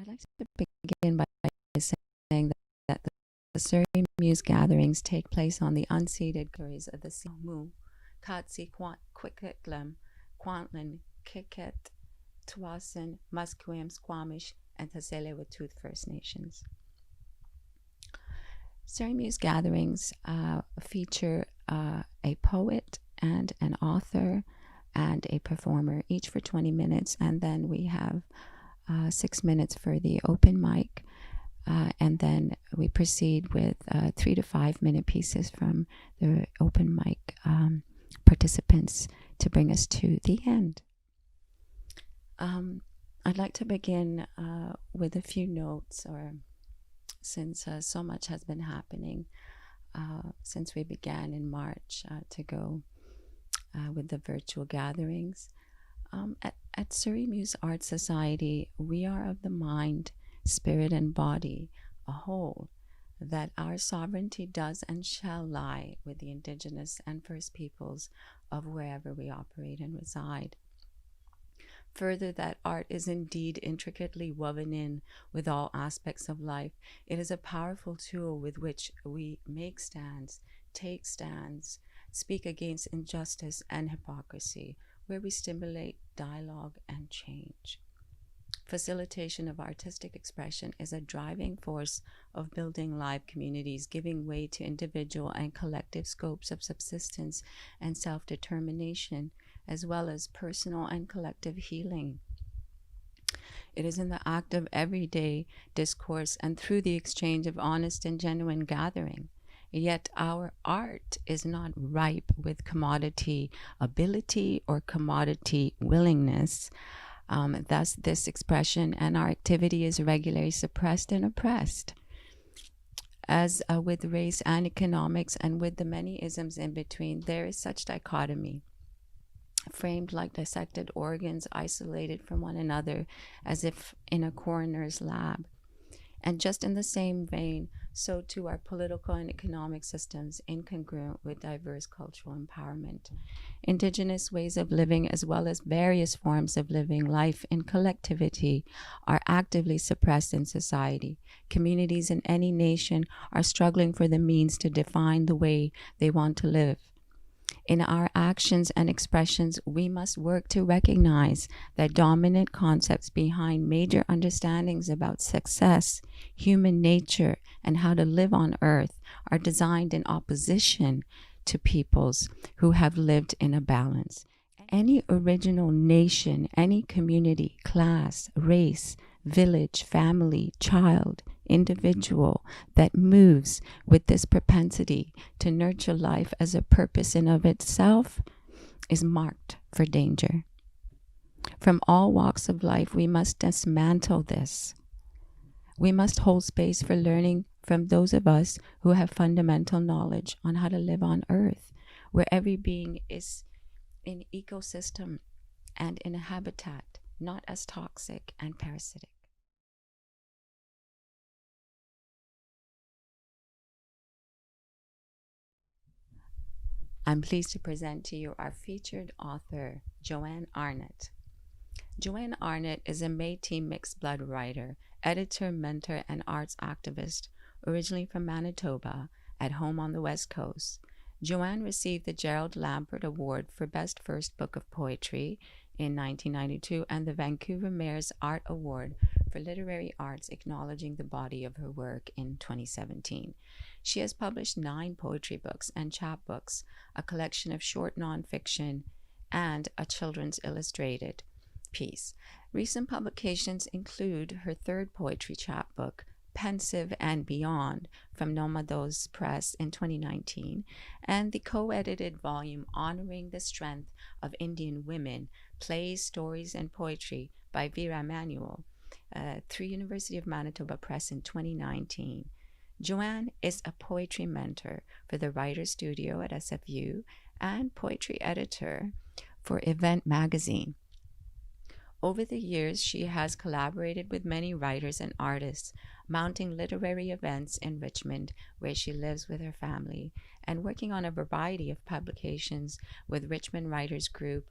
I'd like to begin by saying that the Surrey Muse gatherings take place on the unceded territories of the Simu, Katsi, Kwiketlam, Kwantlen, Kiket, Tawasin, Musqueam, Squamish, and Tsleil-Waututh First Nations. Surrey Muse gatherings feature a poet and an author and a performer, each for 20 minutes, and then we have 6 minutes for the open mic, and then we proceed with 3 to 5 minute pieces from the open mic participants to bring us to the end. I'd like to begin with a few notes, or since so much has been happening since we began in March to go with the virtual gatherings. At Surrey Muse Art Society, we are of the mind, spirit, and body, a whole, that our sovereignty does and shall lie with the Indigenous and First Peoples of wherever we operate and reside. Further, that art is indeed intricately woven in with all aspects of life. It is a powerful tool with which we make stands, take stands, speak against injustice and hypocrisy, where we stimulate dialogue and change. Facilitation of artistic expression is a driving force of building live communities, giving way to individual and collective scopes of subsistence and self-determination, as well as personal and collective healing. It is in the act of everyday discourse and through the exchange of honest and genuine gathering. Yet our art is not ripe with commodity ability or commodity willingness. Thus, this expression and our activity is regularly suppressed and oppressed. As with race and economics, and with the many isms in between, there is such dichotomy, framed like dissected organs, isolated from one another, as if in a coroner's lab. And just in the same vein, so too are political and economic systems incongruent with diverse cultural empowerment. Indigenous ways of living, as well as various forms of living life in collectivity, are actively suppressed in society. Communities in any nation are struggling for the means to define the way they want to live. In our actions and expressions, we must work to recognize that dominant concepts behind major understandings about success, human nature, and how to live on earth are designed in opposition to peoples who have lived in a balance. Any original nation, any community, class, race, village, family, child, individual that moves with this propensity to nurture life as a purpose in of itself is marked for danger. From all walks of life, we must dismantle this. We must hold space for learning from those of us who have fundamental knowledge on how to live on earth, where every being is in ecosystem and in a habitat, not as toxic and parasitic. I'm pleased to present to you our featured author, Joanne Arnett. Joanne Arnett is a Métis mixed blood writer, editor, mentor, and arts activist, originally from Manitoba, at home on the West Coast. Joanne received the Gerald Lambert Award for Best First Book of Poetry in 1992 and the Vancouver Mayor's Art Award for Literary Arts, acknowledging the body of her work in 2017. She has published 9 poetry books and chapbooks, a collection of short nonfiction, and a children's illustrated piece. Recent publications include her 3rd poetry chapbook, Pensive and Beyond, from Nomados Press in 2019, and the co-edited volume Honoring the Strength of Indian Women, Plays, Stories, and Poetry by Vera Manuel, through University of Manitoba Press in 2019. Joanne is a poetry mentor for the Writer's Studio at SFU and poetry editor for Event Magazine. Over the years, she has collaborated with many writers and artists, mounting literary events in Richmond, where she lives with her family, and working on a variety of publications with Richmond Writers Group,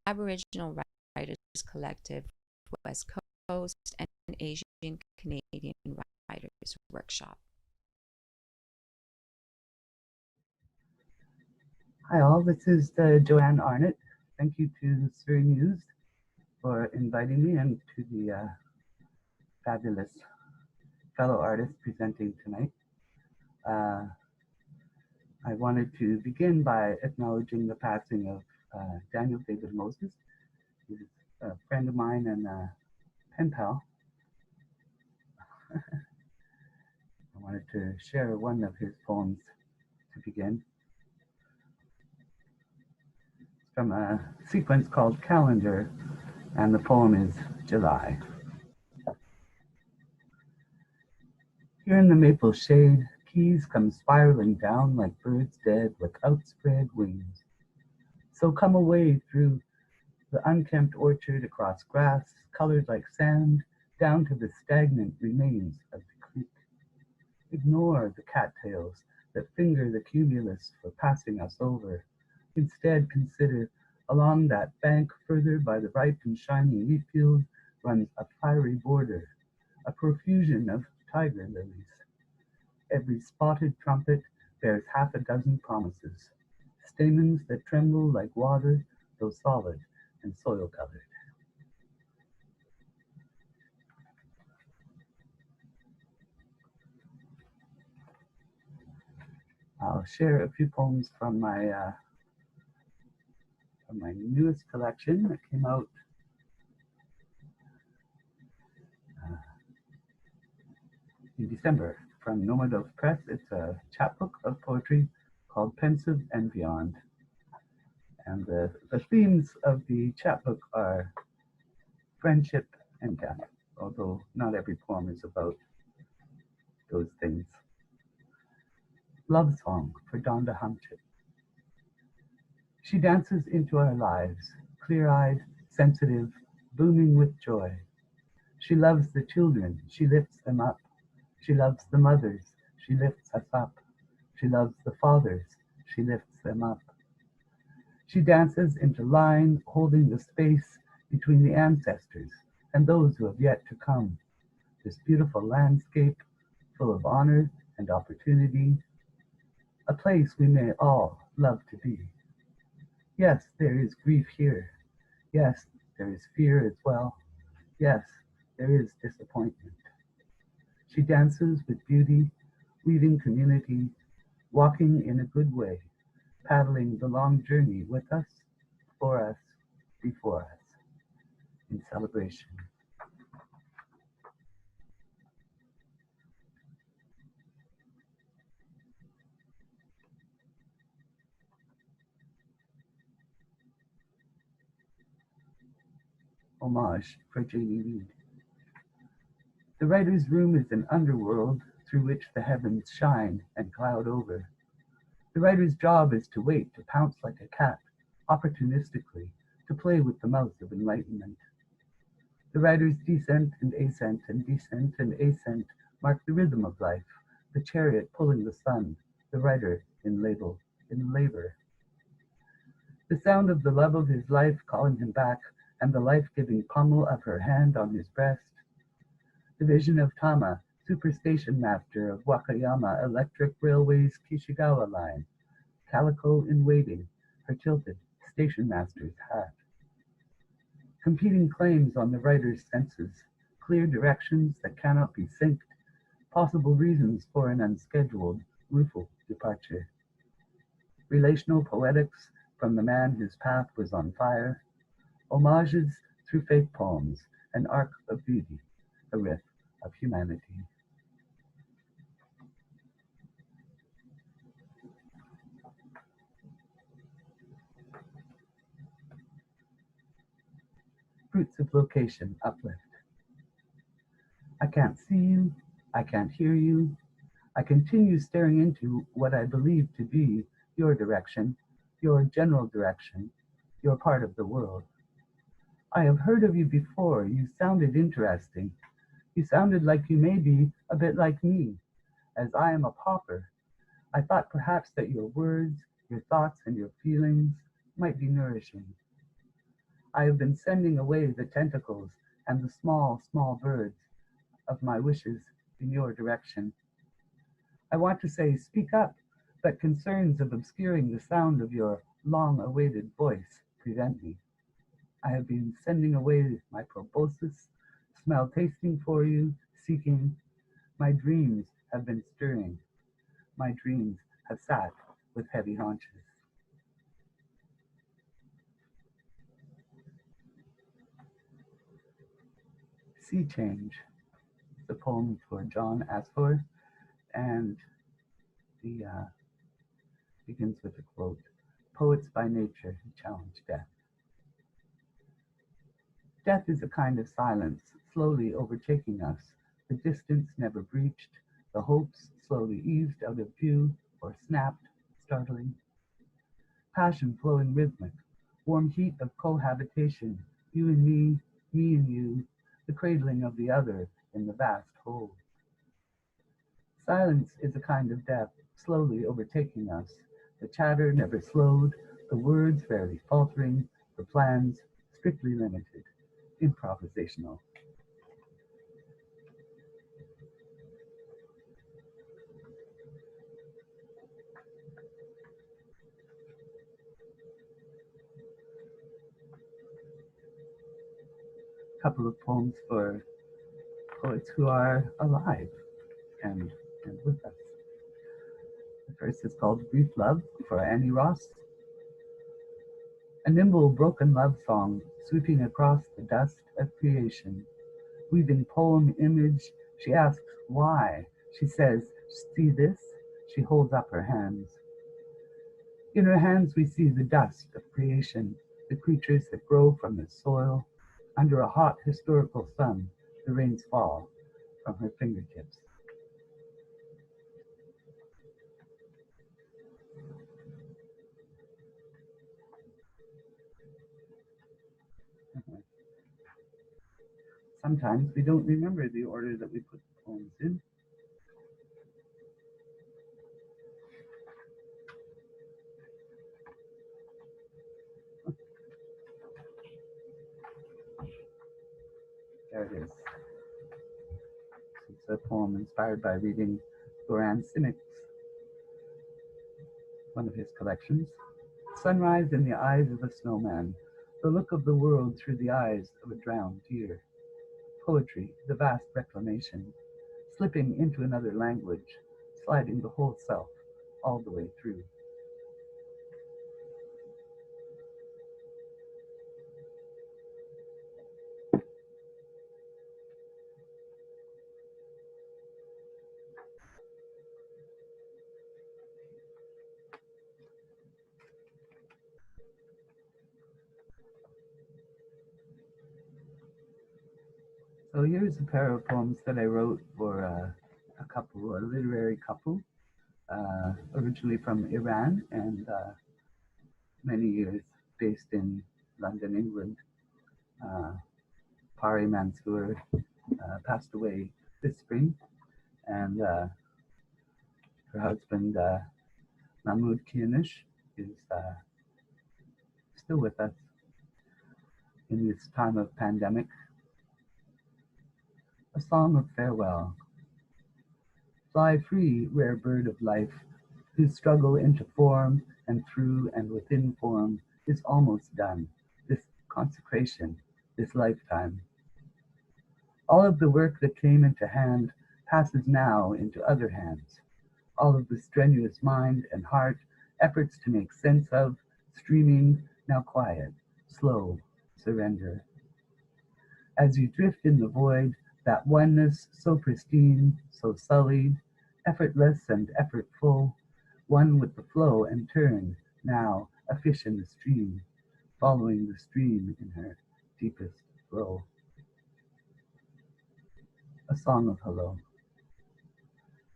Aboriginal Writers Collective, West host an Asian Canadian writers workshop. Hi all, this is Joanne Arnett. Thank you to Surrey Muse for inviting me and to the fabulous fellow artists presenting tonight. I wanted to begin by acknowledging the passing of Daniel David Moses. He's a friend of mine and a pen pal. I wanted to share one of his poems to begin. It's from a sequence called Calendar, and the poem is July. Here in the maple shade, keys come spiraling down like birds dead with outspread wings. So come away through the unkempt orchard across grass colored like sand down to the stagnant remains of the creek. Ignore the cattails that finger the cumulus for passing us over. Instead, consider along that bank further by the ripe and shining wheat field runs a fiery border, a profusion of tiger lilies. Every spotted trumpet bears half a dozen promises, stamens that tremble like water, though solid and soil-colored. I'll share a few poems from my newest collection that came out in December from Nomadov Press. It's a chapbook of poetry called Pensive and Beyond. And the themes of the chapbook are friendship and death, although not every poem is about those things. Love Song for Donda Hamchit. She dances into our lives, clear-eyed, sensitive, booming with joy. She loves the children, she lifts them up. She loves the mothers, she lifts us up. She loves the fathers, she lifts them up. She dances into line, holding the space between the ancestors and those who have yet to come. This beautiful landscape, full of honor and opportunity, a place we may all love to be. Yes, there is grief here. Yes, there is fear as well. Yes, there is disappointment. She dances with beauty, weaving community, walking in a good way, paddling the long journey with us, for us, before us, in celebration. Homage for Jamie Reed. The writer's room is an underworld through which the heavens shine and cloud over. The writer's job is to wait, to pounce like a cat, opportunistically, to play with the mouse of enlightenment. The writer's descent and ascent and descent and ascent mark the rhythm of life, the chariot pulling the sun, the writer in labor. The sound of the love of his life calling him back, and the life-giving pommel of her hand on his breast. The vision of Tama, super station master of Wakayama Electric Railway's Kishigawa line, calico in waiting, her tilted station master's hat. Competing claims on the writer's senses, clear directions that cannot be synced, possible reasons for an unscheduled, rueful departure. Relational poetics from the man whose path was on fire, homages through fake poems, an arc of beauty, a riff of humanity. Fruits of location, uplift. I can't see you, I can't hear you. I continue staring into what I believe to be your direction, your general direction, your part of the world. I have heard of you before. You sounded interesting. You sounded like you may be a bit like me. As I am a pauper, I thought perhaps that your words, your thoughts, and your feelings might be nourishing. I have been sending away the tentacles and the small, small birds of my wishes in your direction. I want to say, speak up, but concerns of obscuring the sound of your long-awaited voice prevent me. I have been sending away my proboscis, smell tasting for you, seeking. My dreams have been stirring. My dreams have sat with heavy haunches. Sea Change, the poem for John Astor, and the begins with a quote, "Poets by nature who challenge death." Death is a kind of silence, slowly overtaking us, the distance never breached, the hopes slowly eased out of view or snapped, startling. Passion flowing rhythmic, warm heat of cohabitation, you and me and you, the cradling of the other in the vast whole. Silence is a kind of death, slowly overtaking us, the chatter never slowed, the words rarely faltering, the plans strictly limited, improvisational. A couple of poems for poets who are alive and, and with us. The first is called Brief Love for Annie Ross. A nimble, broken love song sweeping across the dust of creation. Weaving poem image, she asks why. She says, see this? She holds up her hands. In her hands we see the dust of creation, the creatures that grow from the soil. Under a hot historical sun, the rains fall from her fingertips. Sometimes we don't remember the order that we put the poems in. There it is. It's a poem inspired by reading Goran Simic's, one of his collections. Sunrise in the eyes of a snowman, the look of the world through the eyes of a drowned deer. Poetry, the vast reclamation, slipping into another language, sliding the whole self all the way through. So here's a pair of poems that I wrote for a couple, a literary couple, originally from Iran and many years based in London, England. Pari Mansour passed away this spring, and her husband, Mahmoud Kianish, is still with us in this time of pandemic. A song of farewell. Fly free, rare bird of life, whose struggle into form and through and within form is almost done, this consecration, this lifetime. All of the work that came into hand passes now into other hands. All of the strenuous mind and heart, efforts to make sense of, streaming, now quiet, slow, surrender. As you drift in the void, that oneness so pristine, so sullied, effortless and effortful, one with the flow and turn, now a fish in the stream, following the stream in her deepest flow. A song of hello.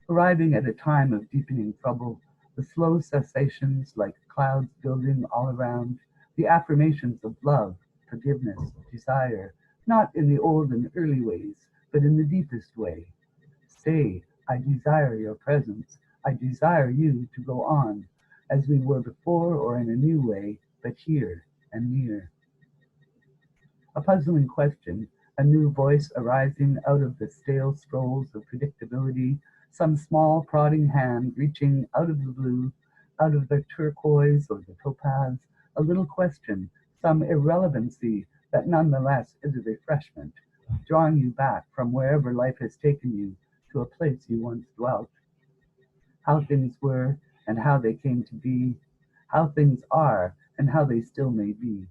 Arriving at a time of deepening trouble, the slow cessations like clouds building all around, the affirmations of love, forgiveness, desire, not in the old and early ways, but in the deepest way. Say, I desire your presence. I desire you to go on, as we were before or in a new way, but here and near. A puzzling question, a new voice arising out of the stale scrolls of predictability, some small prodding hand reaching out of the blue, out of the turquoise or the topaz, a little question, some irrelevancy that nonetheless is a refreshment, drawing you back from wherever life has taken you to a place you once dwelt. How things were and how they came to be, how things are and how they still may be,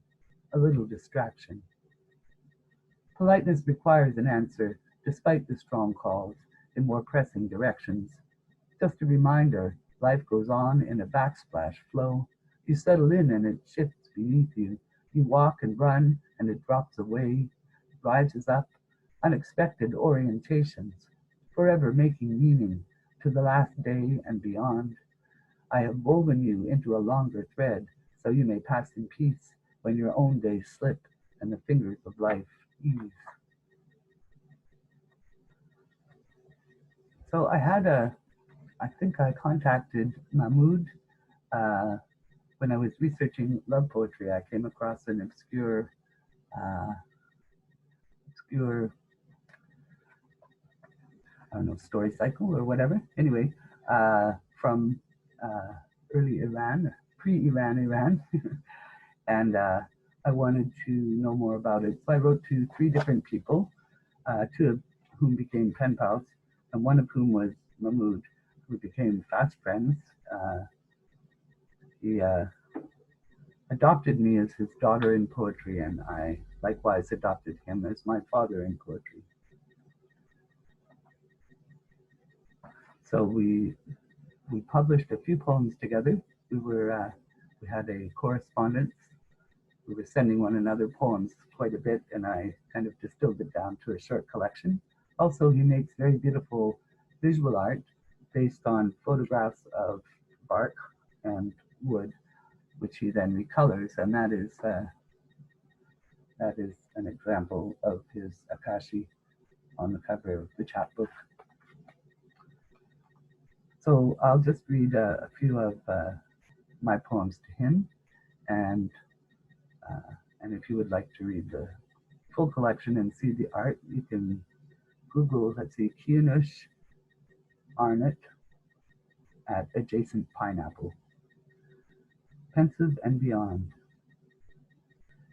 a little distraction. Politeness requires an answer, despite the strong calls, in more pressing directions. Just a reminder, life goes on in a backsplash flow. You settle in and it shifts beneath you. You walk and run and it drops away, rises up, unexpected orientations, forever making meaning to the last day and beyond. I have woven you into a longer thread, so you may pass in peace when your own days slip and the fingers of life ease. So I think I contacted Mahmoud when I was researching love poetry. I came across an obscure, I don't know, story cycle or whatever. Anyway, from early Iran, pre-Iran, and I wanted to know more about it. So I wrote to 3 different people, 2 of whom became pen pals, and one of whom was Mahmoud, who became fast friends. He adopted me as his daughter in poetry, and I likewise adopted him as my father in poetry. So we published a few poems together. We had a correspondence. We were sending one another poems quite a bit, and I kind of distilled it down to a short collection. Also, he makes very beautiful visual art based on photographs of bark and wood, which he then recolors, and that is an example of his Akashi on the cover of the chapbook. So I'll just read a few of my poems to him, and if you would like to read the full collection and see the art, you can Google, let's see, Joanne Arnett at adjacent pineapple. Pensive and beyond.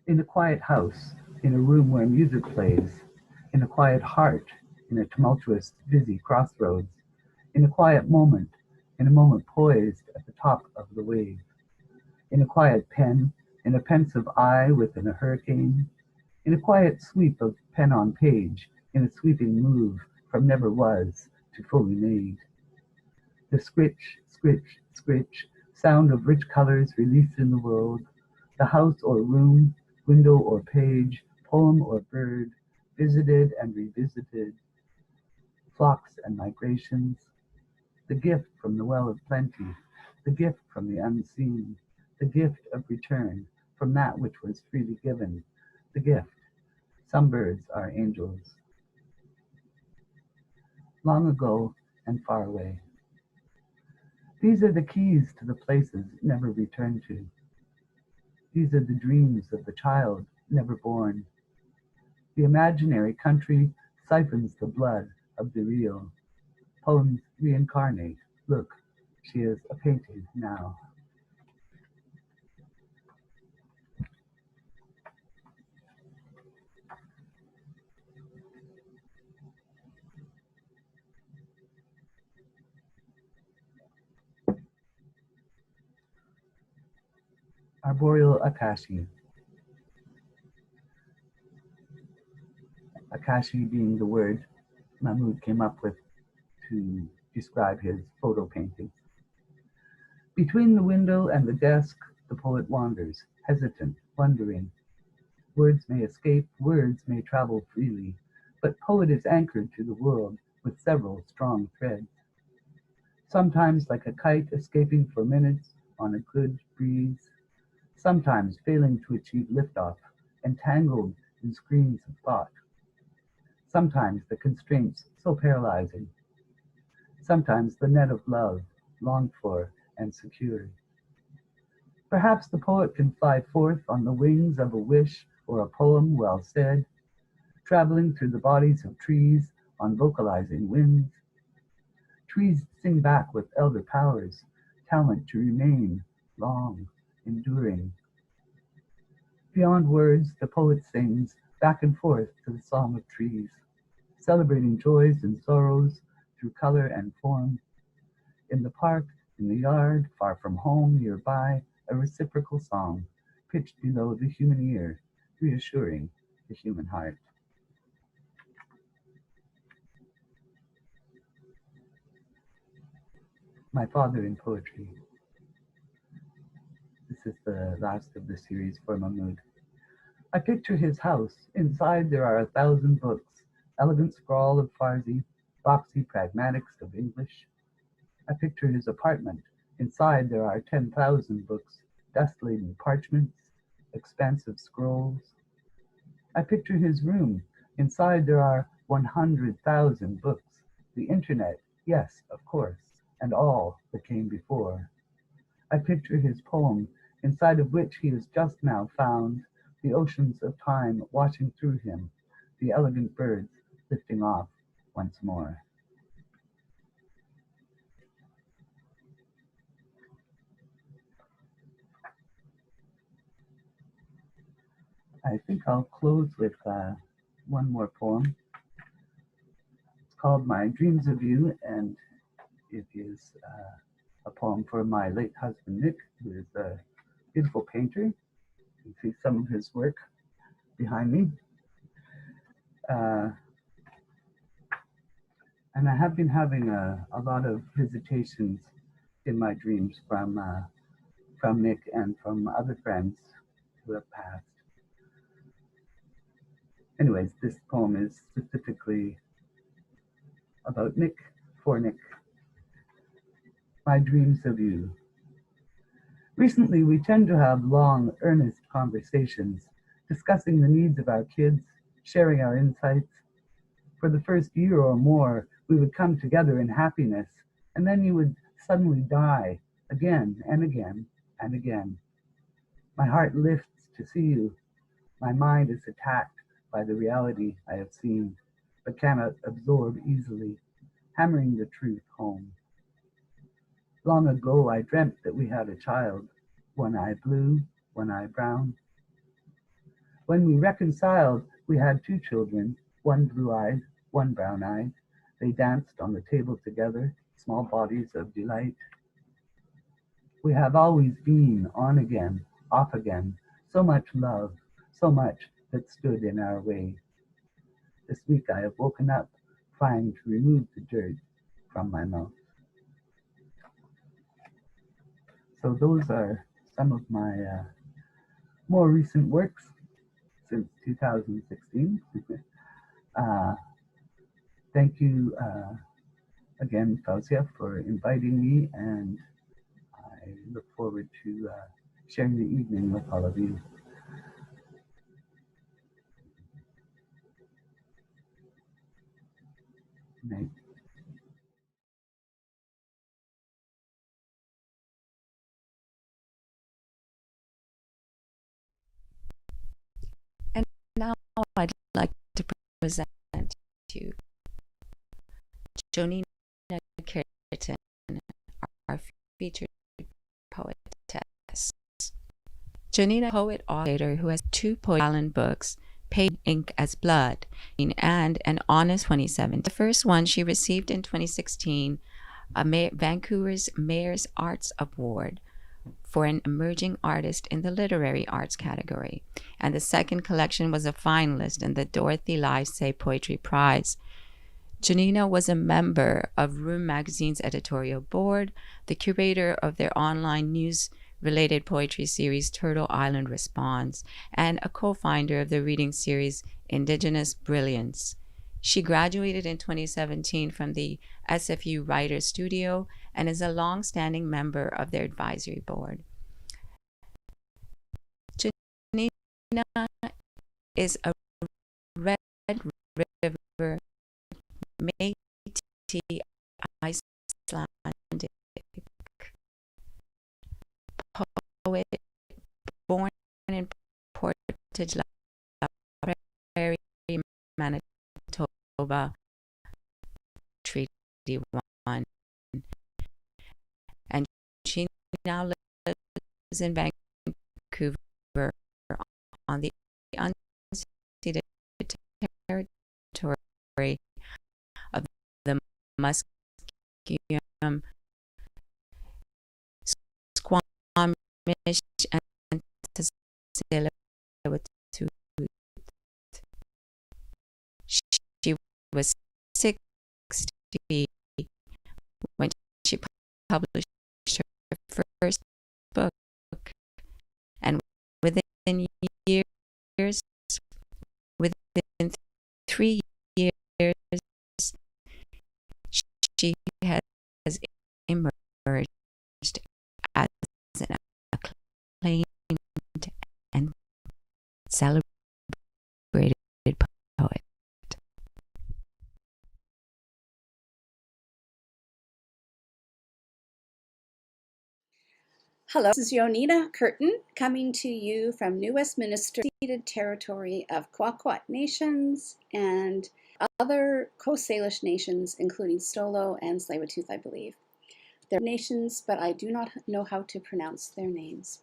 In a quiet house, in a room where music plays, in a quiet heart, in a tumultuous, busy crossroads, in a quiet moment, in a moment poised at the top of the wave, in a quiet pen, in a pensive eye within a hurricane, in a quiet sweep of pen on page, in a sweeping move from never was to fully made. The scritch, scritch, scritch, sound of rich colors released in the world, the house or room, window or page, poem or bird, visited and revisited, flocks and migrations, the gift from the well of plenty, the gift from the unseen, the gift of return from that which was freely given, the gift. Some birds are angels. Long ago and far away. These are the keys to the places never returned to. These are the dreams of the child never born. The imaginary country siphons the blood of the real. Poems reincarnate. Look, she is a painting now. Arboreal Akashi. Akashi being the word Mahmoud came up with to describe his photo painting. Between the window and the desk, the poet wanders, hesitant, wondering. Words may escape, words may travel freely, but poet is anchored to the world with several strong threads. Sometimes like a kite escaping for minutes on a good breeze, sometimes failing to achieve liftoff, entangled in screens of thought. Sometimes the constraints so paralyzing. Sometimes the net of love, longed for and secured. Perhaps the poet can fly forth on the wings of a wish or a poem well said. traveling through the bodies of trees on vocalizing winds. Trees sing back with elder powers, talent to remain, long, enduring. Beyond words, the poet sings back and forth to the song of trees, celebrating joys and sorrows through color and form. In the park, in the yard, far from home, nearby, a reciprocal song, pitched below the human ear, reassuring the human heart. My father in poetry. This is the last of the series for Mahmoud. I picture his house. Inside there are 1,000 books, elegant scrawl of Farsi, boxy pragmatics of English. I picture his apartment. Inside there are 10,000 books, dust-laden parchments, expansive scrolls. I picture his room. Inside there are 100,000 books, the internet, yes, of course, and all that came before. I picture his poem, inside of which he has just now found the oceans of time washing through him, the elegant birds lifting off once more. I think I'll close with one more poem. It's called My Dreams of You, and it is a poem for my late husband, Nick, who is a beautiful painter. You can see some of his work behind me. And I have been having a lot of visitations in my dreams from Nick and from other friends who have passed. Anyways, this poem is specifically about Nick, for Nick. My Dreams of You. Recently, we tend to have long, earnest conversations, discussing the needs of our kids, sharing our insights. For the first year or more, we would come together in happiness, and then you would suddenly die again and again and again. My heart lifts to see you. My mind is attacked by the reality I have seen, but cannot absorb easily, hammering the truth home. Long ago, I dreamt that we had a child, one eye blue, one eye brown. When we reconciled, we had 2 children, one blue-eyed, one brown-eyed. They danced on the table together, small bodies of delight. We have always been on again, off again, so much love, so much that stood in our way. This week I have woken up trying to remove the dirt from my mouth. So those are some of my more recent works since 2016. Thank you again, Fauzia, for inviting me, and I look forward to sharing the evening with all of you. Good night. And now I'd like to present to you Jonina Keratin, our featured poetess. Jonina, poet author who has 2 Poet books, Paid Ink as Blood and An Honest 2017. The first one she received in 2016 a Vancouver's Mayor's Arts Award for an emerging artist in the literary arts category. And the second collection was a finalist in the Dorothy Livesay Poetry Prize. Jonina was a member of Room Magazine's editorial board, the curator of their online news-related poetry series Turtle Island Response, and a co-founder of the reading series Indigenous Brilliance. She graduated in 2017 from the SFU Writers Studio and is a long-standing member of their advisory board. Jonina is a Red River Métis Icelandic poet born in Portage la Prairie, Manitoba Treaty 1, and she now lives in Vancouver on the unceded territory of the Musqueam, Squamish, and Tsleil-Waututh. She was 60 when she published her first book, and within years, within 3 years, she has emerged as an acclaimed and celebrated poet. Hello, this is Yonita Curtin coming to you from New Westminster, ceded territory of Kwakwat Nations and other Coast Salish nations, including Stolo and Tsleil-Waututh, I believe. They're nations, but I do not know how to pronounce their names.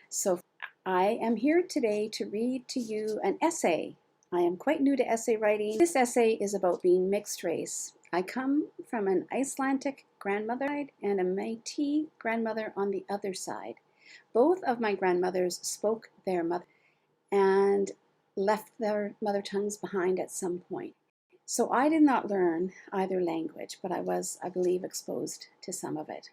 So I am here today to read to you an essay. I am quite new to essay writing. This essay is about being mixed race. I come from an Icelandic grandmother side and a Métis grandmother on the other side. Both of my grandmothers spoke their mother and left their mother tongues behind at some point. So I did not learn either language, but I was, I believe, exposed to some of it.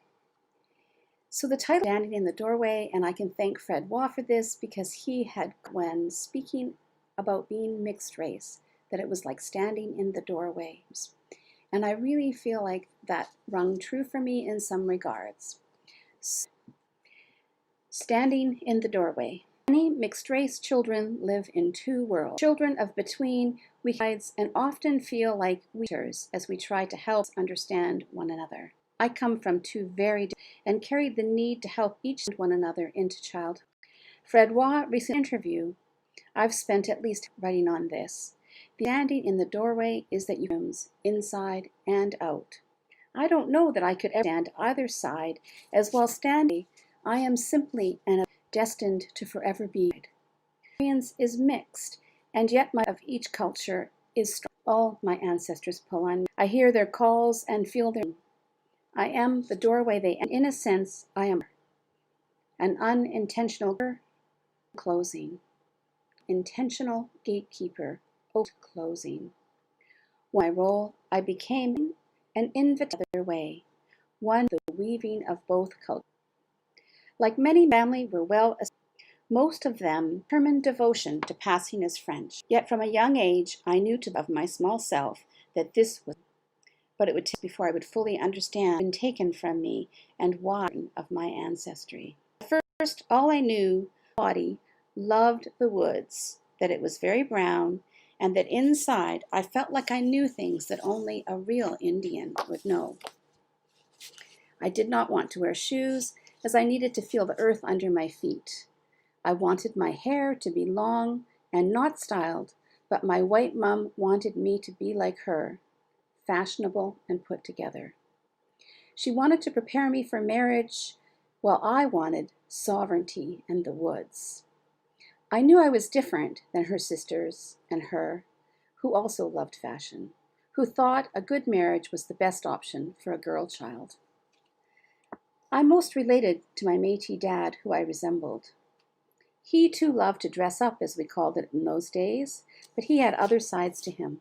So the title, Standing in the Doorway, and I can thank Fred Waugh for this because he had, when speaking about being mixed race, that it was like standing in the doorway. And I really feel like that rung true for me in some regards. Standing in the doorway. Many mixed-race children live in two worlds. Children of between, we sides, and often feel like weakers as we try to help understand one another. I come from two very different and carried the need to help each one another into childhood. Fred Waugh recent interview, I've spent at least writing on this. The standing in the doorway is that you can inside and out. I don't know that I could ever stand either side, as while standing, I am simply and destined to forever be. Experience is mixed, and yet my of each culture is strong. All my ancestors pull on me. I hear their calls and feel their. I am the doorway they. And in a sense, I am an unintentional closing. Intentional gatekeeper, closing. When I role, I became an invited way, one the weaving of both cultures. Like many family were well, most of them determined devotion to passing as French. Yet from a young age, I knew of my small self that this was, but it would take before I would fully understand been taken from me and why of my ancestry. At first, all I knew, body loved the woods, that it was very brown, and that inside I felt like I knew things that only a real Indian would know. I did not want to wear shoes, as I needed to feel the earth under my feet. I wanted my hair to be long and not styled, but my white mum wanted me to be like her, fashionable and put together. She wanted to prepare me for marriage, while I wanted sovereignty and the woods. I knew I was different than her sisters and her, who also loved fashion, who thought a good marriage was the best option for a girl child. I most related to my Métis dad, who I resembled. He too loved to dress up, as we called it in those days, but he had other sides to him.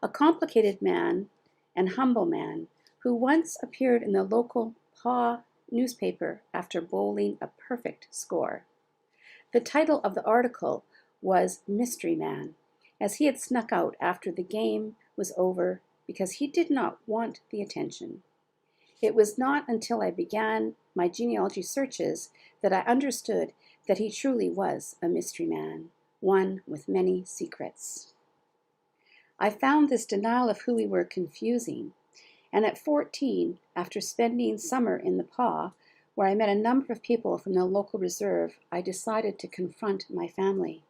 A complicated man and humble man who once appeared in the local Paw newspaper after bowling a perfect score. The title of the article was Mystery Man, as he had snuck out after the game was over because he did not want the attention. It was not until I began my genealogy searches that I understood that he truly was a mystery man, one with many secrets. I found this denial of who we were confusing, and at 14, after spending summer in the Paw, where I met a number of people from the local reserve, I decided to confront my family.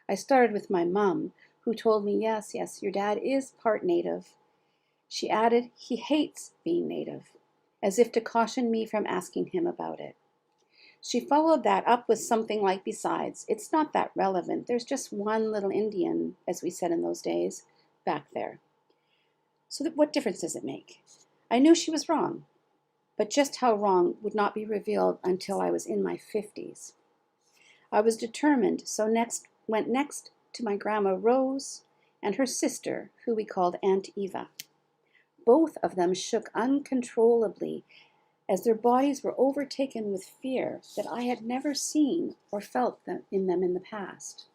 I started with my mum, who told me, yes, your dad is part native. She added, he hates being native, as if to caution me from asking him about it. She followed that up with something like, besides, it's not that relevant. There's just one little Indian, as we said in those days, back there. So what difference does it make? I knew she was wrong, but just how wrong would not be revealed until I was in my 50s. I was determined, so went next to my grandma Rose and her sister, who we called Aunt Eva. Both of them shook uncontrollably as their bodies were overtaken with fear that I had never seen or felt in them in the past.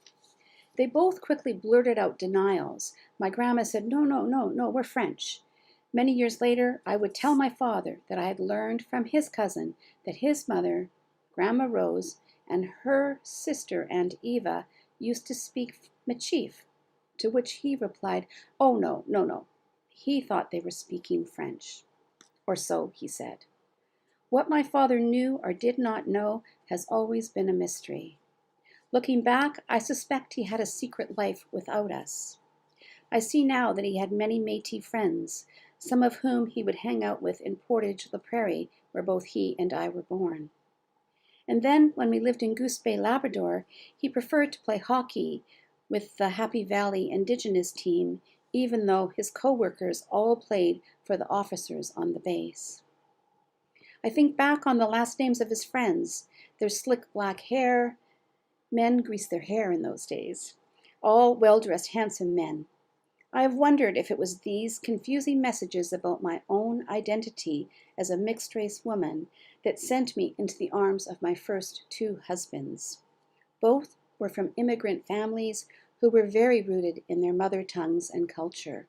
They both quickly blurted out denials. My grandma said, no, we're French. Many years later, I would tell my father that I had learned from his cousin that his mother, Grandma Rose, and her sister, Aunt Eva, used to speak Michif, to which he replied, oh, no. He thought they were speaking French. Or so he said. What my father knew or did not know has always been a mystery. Looking back, I suspect he had a secret life without us. I see now that he had many Métis friends, some of whom he would hang out with in Portage-la-Prairie, where both he and I were born. And then, when we lived in Goose Bay, Labrador, he preferred to play hockey with the Happy Valley Indigenous team, even though his co-workers all played for the officers on the base. I think back on the last names of his friends, their slick black hair. Men greased their hair in those days. All well-dressed, handsome men. I have wondered if it was these confusing messages about my own identity as a mixed-race woman that sent me into the arms of my first two husbands. Both were from immigrant families who were very rooted in their mother tongues and culture.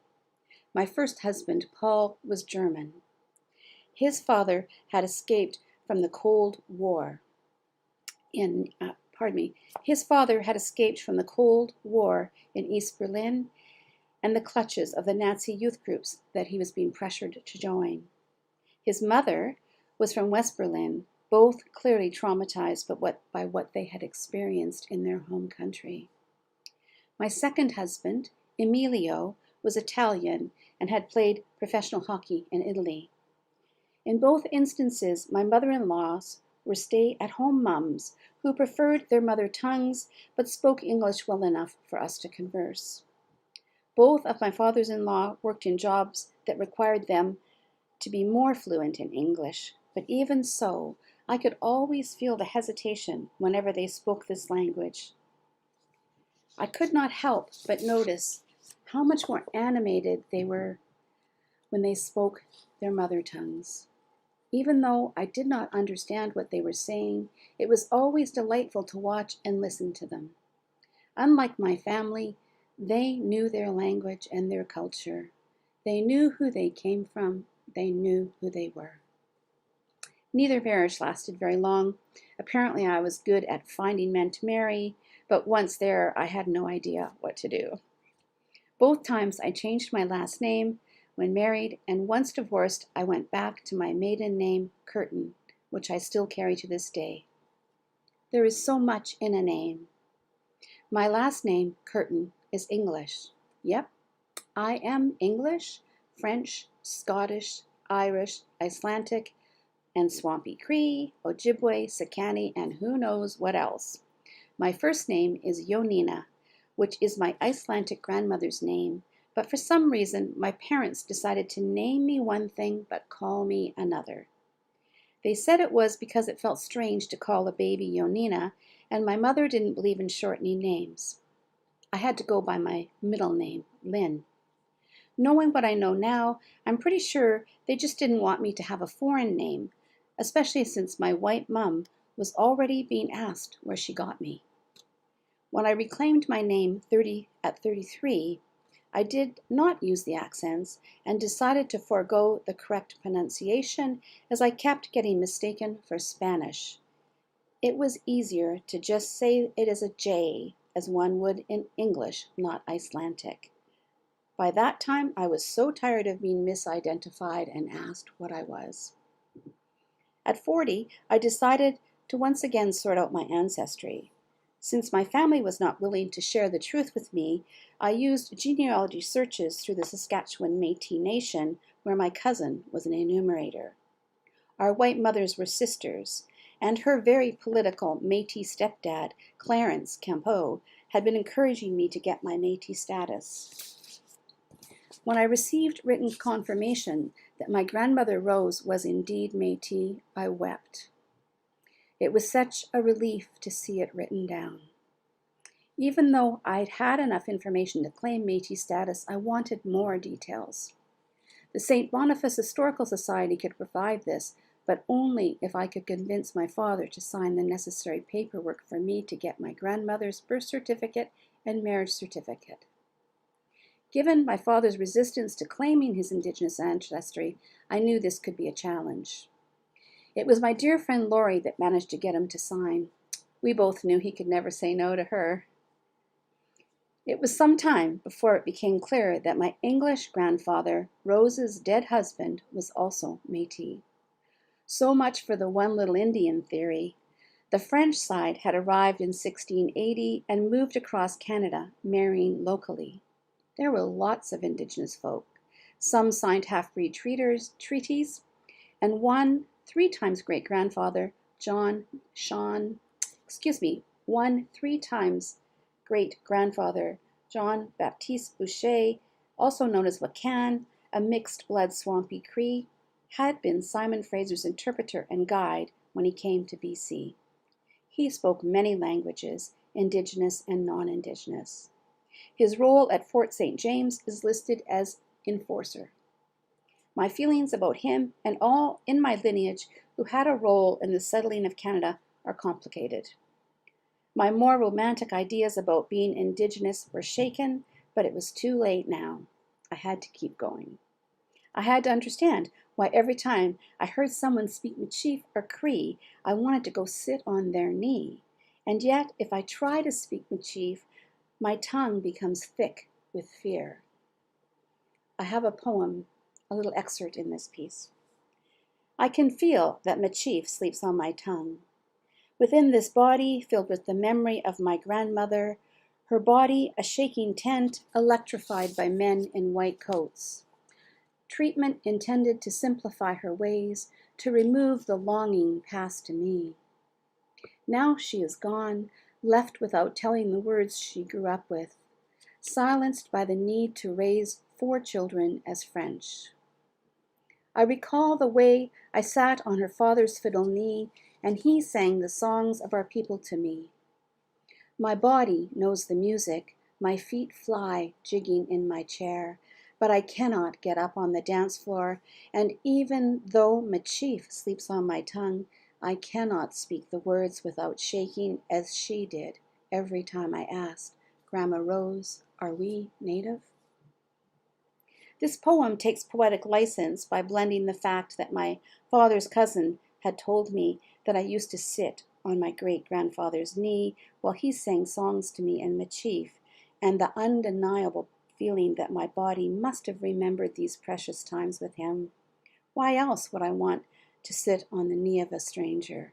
My first husband, Paul, was German. His father had escaped from the Cold War His father had escaped from the Cold War in East Berlin and the clutches of the Nazi youth groups that he was being pressured to join. His mother was from West Berlin, both clearly traumatized by what they had experienced in their home country. My second husband, Emilio, was Italian and had played professional hockey in Italy. In both instances, my mother-in-laws were stay-at-home mums who preferred their mother tongues but spoke English well enough for us to converse. Both of my fathers-in-law worked in jobs that required them to be more fluent in English, but even so, I could always feel the hesitation whenever they spoke this language. I could not help but notice how much more animated they were when they spoke their mother tongues. Even though I did not understand what they were saying, it was always delightful to watch and listen to them. Unlike my family, they knew their language and their culture. They knew who they came from. They knew who they were. Neither marriage lasted very long. Apparently, I was good at finding men to marry, but once there, I had no idea what to do. Both times I changed my last name when married, and once divorced, I went back to my maiden name, Curtin, which I still carry to this day. There is so much in a name. My last name, Curtin, is English. Yep, I am English, French, Scottish, Irish, Icelandic, and Swampy Cree, Ojibwe, Sakani, and who knows what else. My first name is Jonina, which is my Icelandic grandmother's name, but for some reason my parents decided to name me one thing but call me another. They said it was because it felt strange to call a baby Jonina, and my mother didn't believe in shortening names. I had to go by my middle name, Lynn. Knowing what I know now, I'm pretty sure they just didn't want me to have a foreign name, especially since my white mum was already being asked where she got me. When I reclaimed my name at 33, I did not use the accents and decided to forego the correct pronunciation as I kept getting mistaken for Spanish. It was easier to just say it as a J as one would in English, not Icelandic. By that time, I was so tired of being misidentified and asked what I was. At 40, I decided to once again sort out my ancestry. Since my family was not willing to share the truth with me, I used genealogy searches through the Saskatchewan Métis Nation, where my cousin was an enumerator. Our white mothers were sisters, and her very political Métis stepdad, Clarence Campeau, had been encouraging me to get my Métis status. When I received written confirmation that my grandmother Rose was indeed Métis, I wept. It was such a relief to see it written down. Even though I'd had enough information to claim Métis status, I wanted more details. The St. Boniface Historical Society could provide this, but only if I could convince my father to sign the necessary paperwork for me to get my grandmother's birth certificate and marriage certificate. Given my father's resistance to claiming his Indigenous ancestry, I knew this could be a challenge. It was my dear friend Laurie that managed to get him to sign. We both knew he could never say no to her. It was some time before it became clear that my English grandfather, Rose's dead husband, was also Métis. So much for the one little Indian theory. The French side had arrived in 1680 and moved across Canada, marrying locally. There were lots of Indigenous folk. Some signed half-breed treaties, and one 3 times great-grandfather, one 3 times great-grandfather, Jean Baptiste Boucher, also known as Wakan, a mixed-blood Swampy Cree, had been Simon Fraser's interpreter and guide when he came to BC. He spoke many languages, Indigenous and non-Indigenous. His role at Fort St. James is listed as enforcer. My feelings about him and all in my lineage who had a role in the settling of Canada are complicated. My more romantic ideas about being Indigenous were shaken, but it was too late now. I had to keep going. I had to understand why every time I heard someone speak Michif or Cree, I wanted to go sit on their knee. And yet, if I try to speak Michif, my tongue becomes thick with fear. I have a poem, a little excerpt in this piece. I can feel that Michif sleeps on my tongue. Within this body, filled with the memory of my grandmother, her body a shaking tent, electrified by men in white coats. Treatment intended to simplify her ways, to remove the longing passed to me. Now she is gone, left without telling the words she grew up with, silenced by the need to raise 4 children as French. I recall the way I sat on her father's fiddle knee, and he sang the songs of our people to me. My body knows the music, my feet fly, jigging in my chair, but I cannot get up on the dance floor, and even though Michif sleeps on my tongue, I cannot speak the words without shaking as she did every time I asked, Grandma Rose, are we Native? This poem takes poetic license by blending the fact that my father's cousin had told me that I used to sit on my great-grandfather's knee while he sang songs to me in Michif, and the undeniable feeling that my body must have remembered these precious times with him. Why else would I want to sit on the knee of a stranger?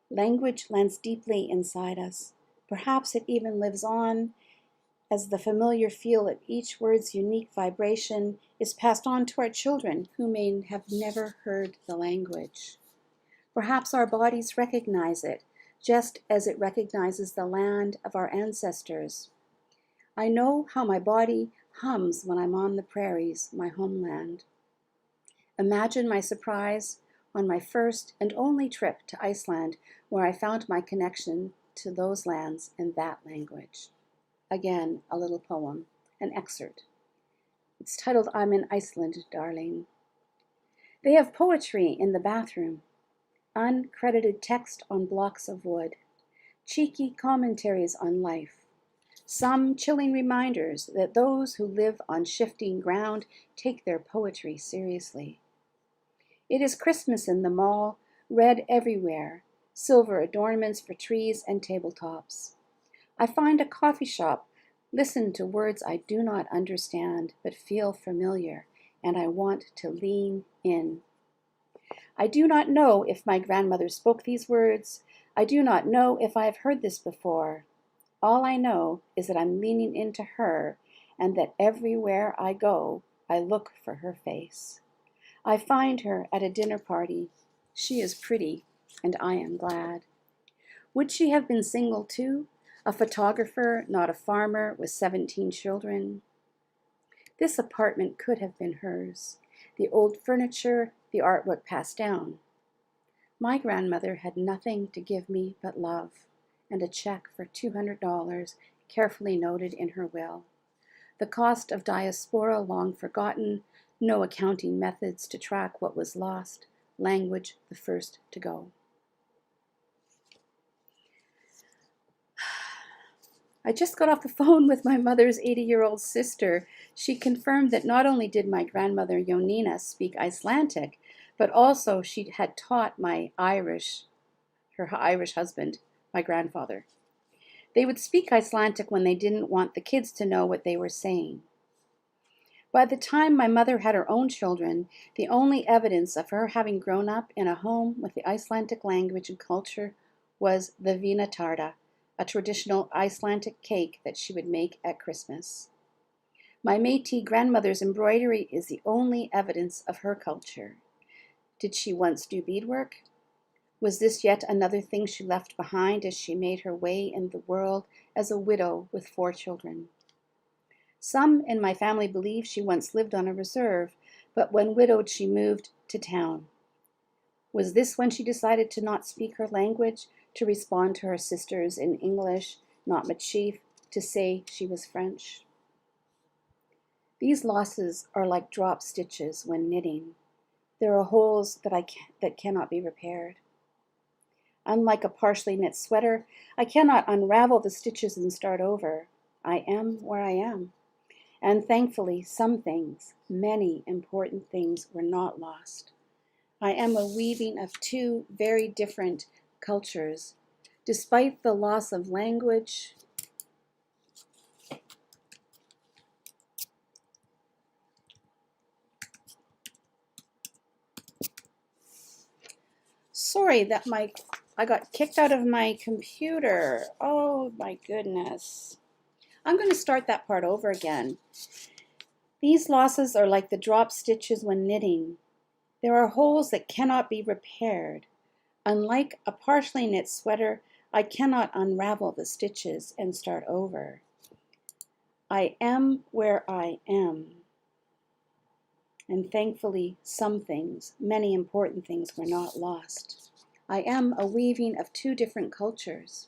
Language lands deeply inside us. Perhaps it even lives on as the familiar feel of each word's unique vibration is passed on to our children who may have never heard the language. Perhaps our bodies recognize it, just as it recognizes the land of our ancestors. I know how my body hums when I'm on the prairies, my homeland. Imagine my surprise on my first and only trip to Iceland, where I found my connection to those lands and that language. Again, a little poem, an excerpt. It's titled, I'm in Iceland, Darling. They have poetry in the bathroom, uncredited text on blocks of wood, cheeky commentaries on life, some chilling reminders that those who live on shifting ground take their poetry seriously. It is Christmas in the mall, red everywhere, silver adornments for trees and tabletops. I find a coffee shop, listen to words I do not understand but feel familiar, and I want to lean in. I do not know if my grandmother spoke these words, I do not know if I have heard this before. All I know is that I'm leaning into her and that everywhere I go, I look for her face. I find her at a dinner party. She is pretty, and I am glad. Would she have been single too? A photographer, not a farmer, with 17 children? This apartment could have been hers. The old furniture, the artwork passed down. My grandmother had nothing to give me but love, and a check for $200 carefully noted in her will. The cost of diaspora long forgotten, no accounting methods to track what was lost, language the first to go. I just got off the phone with my mother's 80-year-old sister. She confirmed that not only did my grandmother Jonina speak Icelandic, but also she had taught her Irish husband, my grandfather. They would speak Icelandic when they didn't want the kids to know what they were saying. By the time my mother had her own children, the only evidence of her having grown up in a home with the Icelandic language and culture was the vinatarda, a traditional Icelandic cake that she would make at Christmas. My Métis grandmother's embroidery is the only evidence of her culture. Did she once do beadwork? Was this yet another thing she left behind as she made her way in the world as a widow with 4 children? Some in my family believe she once lived on a reserve, but when widowed she moved to town. Was this when she decided to not speak her language, to respond to her sisters in English, not Machif, to say she was French? These losses are like drop stitches when knitting. There are holes that cannot be repaired. Unlike a partially knit sweater, I cannot unravel the stitches and start over. I am where I am. And thankfully, some things, many important things, were not lost. I am a weaving of 2 very different cultures. Despite the loss of language, sorry that I got kicked out of my computer. Oh my goodness. I'm going to start that part over again. These losses are like the drop stitches when knitting. There are holes that cannot be repaired. Unlike a partially knit sweater, I cannot unravel the stitches and start over. I am where I am. And thankfully, some things, many important things, were not lost. I am a weaving of 2 different cultures.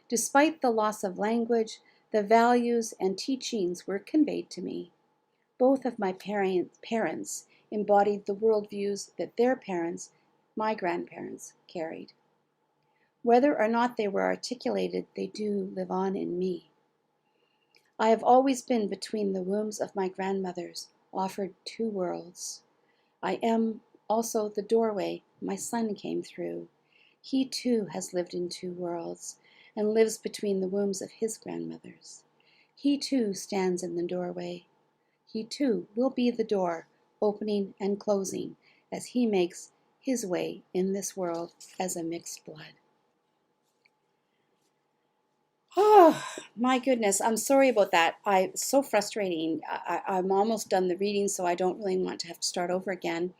Despite the loss of language, the values and teachings were conveyed to me. Both of my parents embodied the worldviews that their parents, my grandparents, carried. Whether or not they were articulated, they do live on in me. I have always been between the wombs of my grandmothers, offered 2 worlds. I am also the doorway my son came through. He too has lived in 2 worlds and lives between the wombs of his grandmothers. He too stands in the doorway. He too will be the door, opening and closing, as he makes his way in this world as a mixed blood. Oh, my goodness. I'm sorry about that. It's so frustrating. I'm almost done the reading, so I don't really want to have to start over again.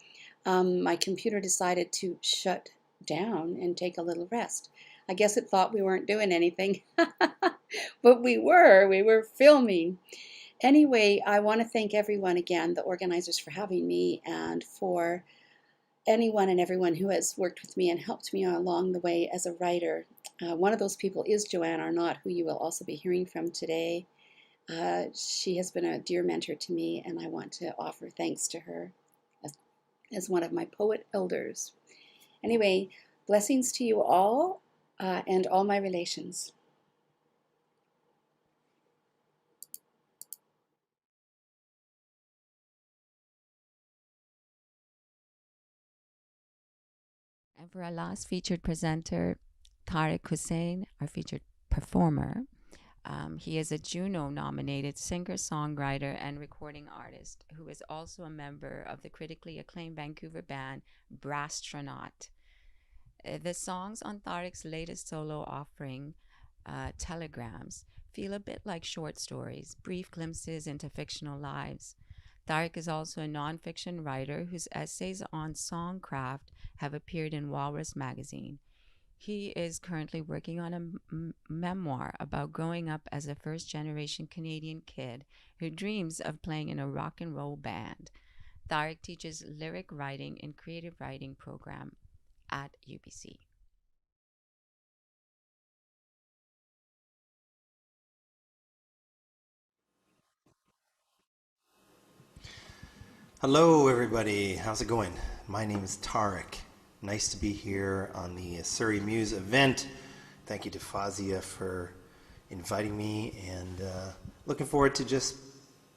My computer decided to shut down and take a little rest. I guess it thought we weren't doing anything, but we were filming. Anyway, I want to thank everyone again, the organizers, for having me, and for anyone and everyone who has worked with me and helped me along the way as a writer. One of those people is Joanne Arnett, who you will also be hearing from today. She has been a dear mentor to me, and I want to offer thanks to her as one of my poet elders. Anyway, blessings to you all and all my relations. And for our last featured presenter, Tarek Hussein, our featured performer. He is a Juno-nominated singer-songwriter and recording artist who is also a member of the critically acclaimed Vancouver band Brasstronaut. The songs on Tarek's latest solo offering, Telegrams, feel a bit like short stories, brief glimpses into fictional lives. Tarek is also a nonfiction writer whose essays on songcraft have appeared in Walrus magazine. He is currently working on a memoir about growing up as a first generation Canadian kid who dreams of playing in a rock and roll band. Tarek teaches lyric writing and creative writing program at UBC. Hello, everybody. How's it going? My name is Tarek. Nice to be here on the Surrey Muse event. Thank you to Fazia for inviting me, and looking forward to just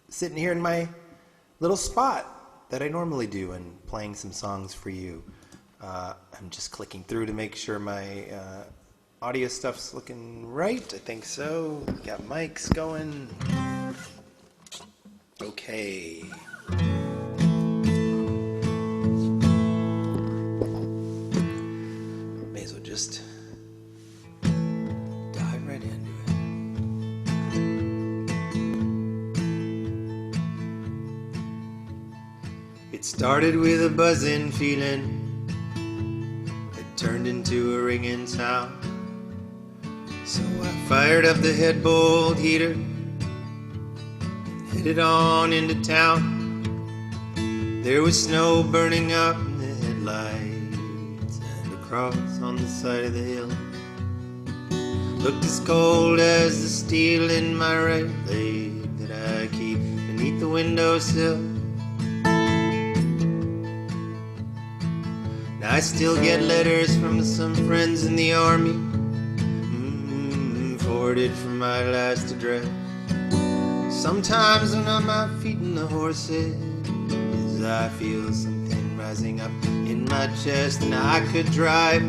sitting here in my little spot that I normally do and playing some songs for you. I'm just clicking through to make sure my audio stuff's looking right. I think so. Got mics going. Okay. May as well just dive right into it. It started with a buzzing feeling. It turned into a ringing sound. So I fired up the headbolt heater, headed on into town. There was snow burning up in the headlights, and a cross on the side of the hill looked as cold as the steel in my right leg that I keep beneath the windowsill. Now I still get letters from some friends in the army, forwarded from my last address. Sometimes when I'm out feeding the horses, I feel something rising up in my chest, and I could drive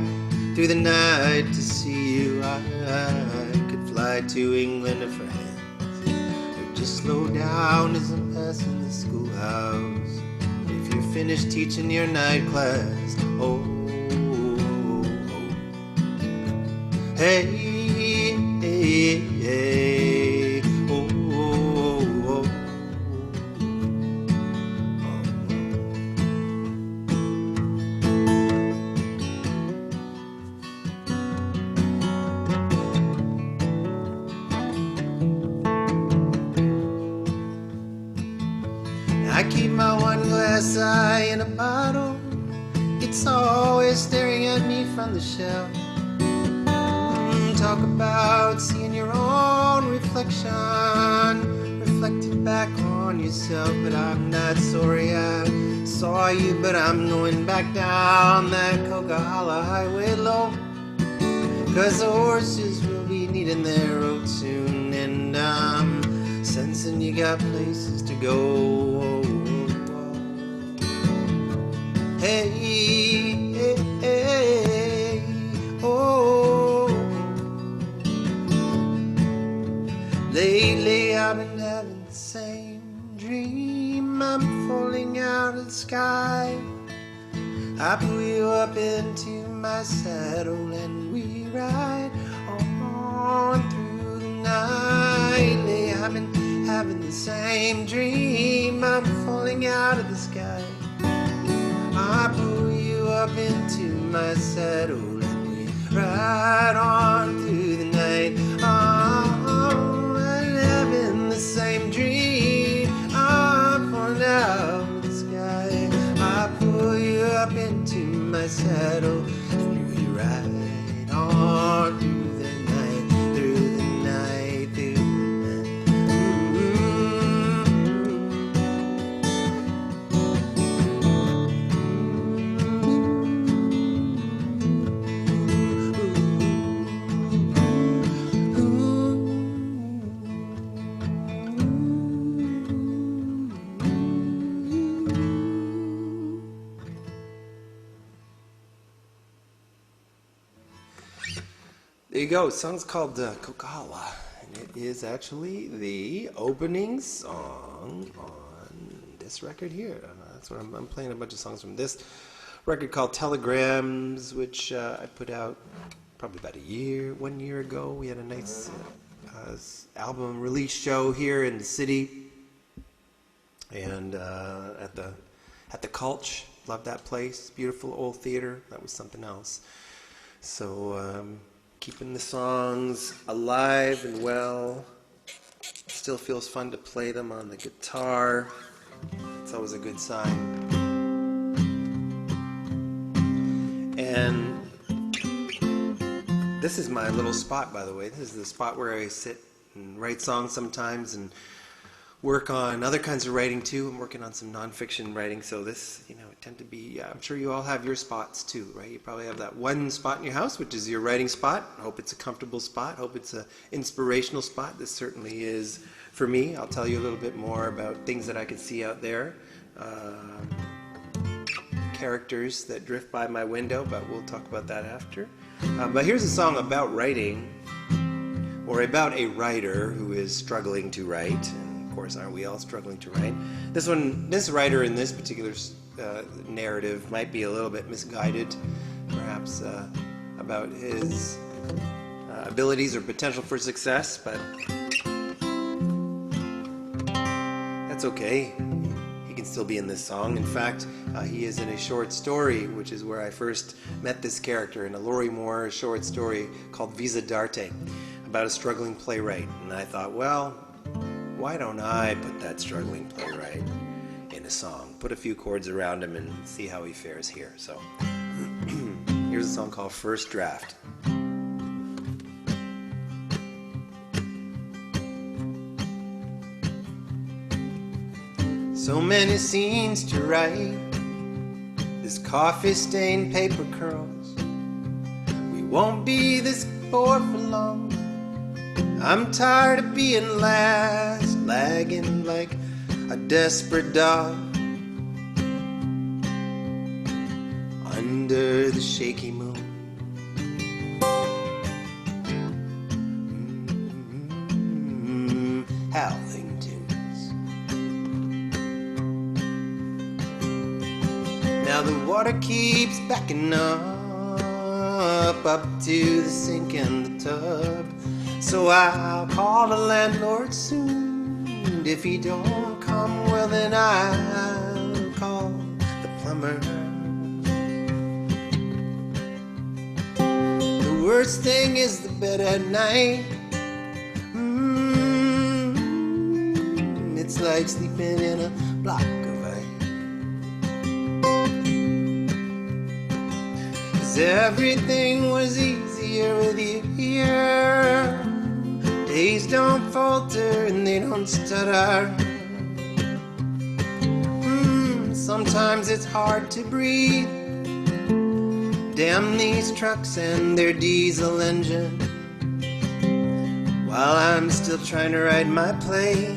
through the night to see you. I could fly to England or France, or just slow down as I'm passing the schoolhouse. If you're finished teaching your night class, oh, hey, hey, hey, oh, oh, oh. I keep my one glass eye in a bottle. It's always staring at me from the shelf. Talk about seeing your own reflection reflected back on yourself. But I'm not sorry I saw you, but I'm going back down that Coca-Cola highway low, 'cause the horses will be needing their road soon, and I'm sensing you got places to go. Hey, hey, hey, oh. Lately I've been having the same dream. I'm falling out of the sky. I pull you up into my saddle and we ride on through the night. Lately I've been having the same dream. I'm falling out of the sky. I pull you up into my saddle and we ride on through the night. Oh, I'm having the same dream. I'm falling out of the sky. I pull you up into my saddle and we ride on through the night, through the night, through the night. There you go. The song's called Coca-Cola, and it is actually the opening song on this record here. That's what I'm playing a bunch of songs from this record called Telegrams, which I put out probably about 1 year ago. We had a nice album release show here in the city, and at the Culch. Loved that place. Beautiful old theater. That was something else. So keeping the songs alive and well. Still feels fun to play them on the guitar. It's always a good sign. And this is my little spot, by the way. This is the spot where I sit and write songs sometimes and work on other kinds of writing too. I'm working on some nonfiction writing, so this, tend to be, I'm sure you all have your spots too, right? You probably have that one spot in your house, which is your writing spot. I hope it's a comfortable spot. I hope it's an inspirational spot. This certainly is for me. I'll tell you a little bit more about things that I can see out there. Characters that drift by my window, but we'll talk about that after. But here's a song about writing, or about a writer who is struggling to write. And of course, aren't we all struggling to write? This writer in this particular narrative might be a little bit misguided, perhaps about his abilities or potential for success, but that's okay. He can still be in this song. In fact, he is in a short story, which is where I first met this character, in a Laurie Moore short story called Visa d'Arte, about a struggling playwright. And I thought, well, why don't I put that struggling playwright in a song? Put a few chords around him and see how he fares here. So here's a song called First Draft. So many scenes to write, this coffee-stained paper curls. We won't be this bored for long. I'm tired of being last, lagging like a desperate dog under the shaky moon. Howling tunes. Now the water keeps backing up to the sink in the tub. So I'll call the landlord soon. And if he don't come, well then I'll call the plumber. The worst thing is the bed at night. It's like sleeping in a block of ice. 'Cause everything was easier with you here. Days don't falter and they don't stutter. Sometimes it's hard to breathe. Damn these trucks and their diesel engine. While I'm still trying to write my play,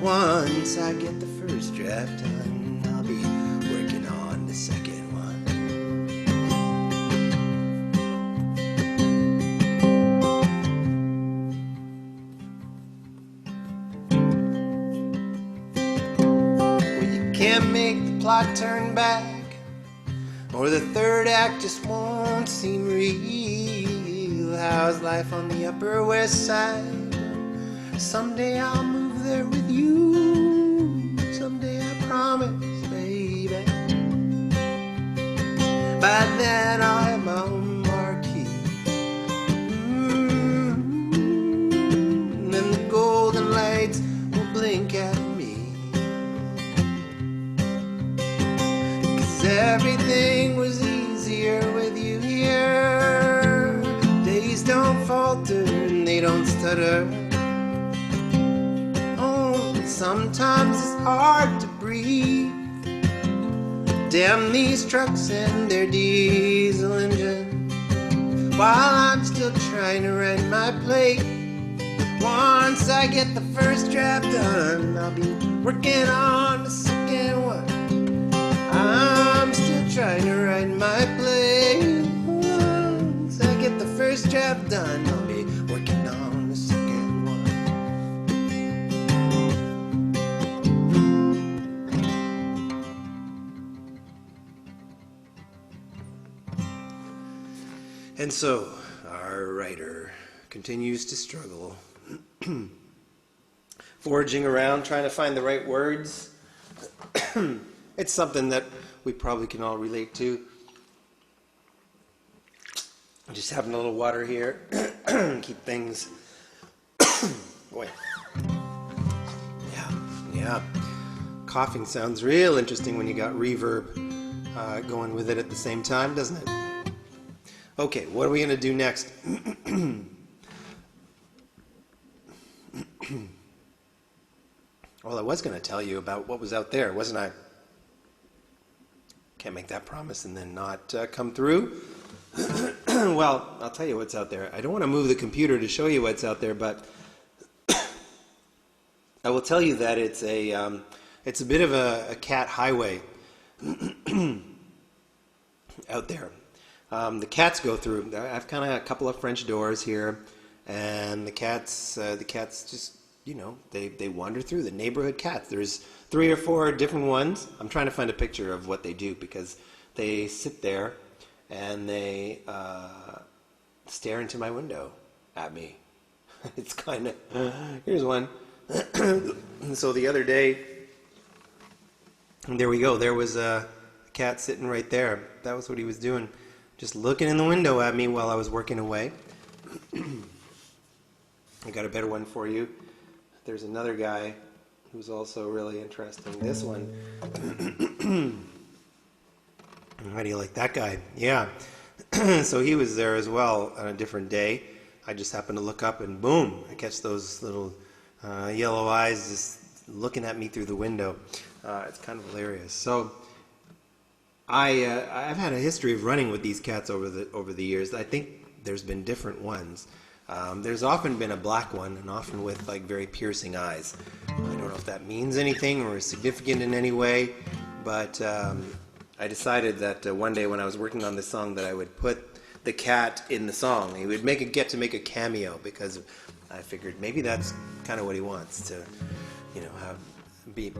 once I get the first draft done, I'll be working on the second one. Can't make the plot turn back, or the third act just won't seem real. How's life on the Upper West Side? Someday I'll move there with you. Someday I promise, baby. By then I'll have my own marquee. And then the golden lights will blink at me. Everything was easier with you here. Days don't falter and they don't stutter. Oh, sometimes it's hard to breathe. Damn these trucks and their diesel engine. While I'm still trying to write my play, once I get the first draft done, I'll be working on the second one. I'm still trying to write my play. Once I get the first draft done, I'll be working on the second one. And so, our writer continues to struggle, foraging around, trying to find the right words. It's something that we probably can all relate to. Just having a little water here, keep things. Boy. Yeah. Coughing sounds real interesting when you got reverb going with it at the same time, doesn't it? Okay, what are we going to do next? Well, I was going to tell you about what was out there, wasn't I? Can't make that promise and then not come through. Well, I'll tell you what's out there. I don't want to move the computer to show you what's out there, but I will tell you that it's a bit of a cat highway out there. The cats go through. I've kind of a couple of French doors here, and the cats just, they wander through. The neighborhood cats. There's 3 or 4 different ones. I'm trying to find a picture of what they do because they sit there and they stare into my window at me. It's kind of, here's one. So the other day, there we go. There was a cat sitting right there. That was what he was doing. Just looking in the window at me while I was working away. I got a better one for you. There's another guy who's also really interesting. This one. How do you like that guy? Yeah. So he was there as well on a different day. I just happened to look up and boom, I catch those little yellow eyes just looking at me through the window. It's kind of hilarious. So I've had a history of running with these cats over the years. I think there's been different ones. There's often been a black one, and often with like very piercing eyes. I don't know if that means anything or is significant in any way, but I decided that one day when I was working on this song that I would put the cat in the song. He would get to make a cameo because I figured maybe that's kind of what he wants to, have be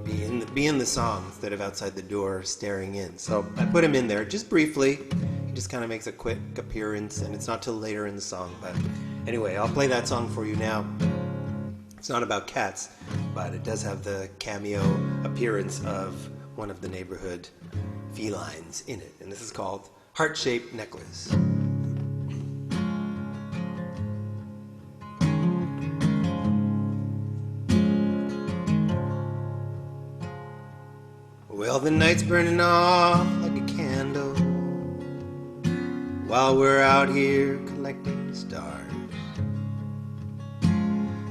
in the song instead of outside the door staring in. So I put him in there just briefly. He just kind of makes a quick appearance, and it's not till later in the song. But anyway, I'll play that song for you now. It's not about cats, but it does have the cameo appearance of one of the neighborhood felines in it, and this is called Heart-Shaped Necklace. Well, the night's burning off like a candle while we're out here collecting stars.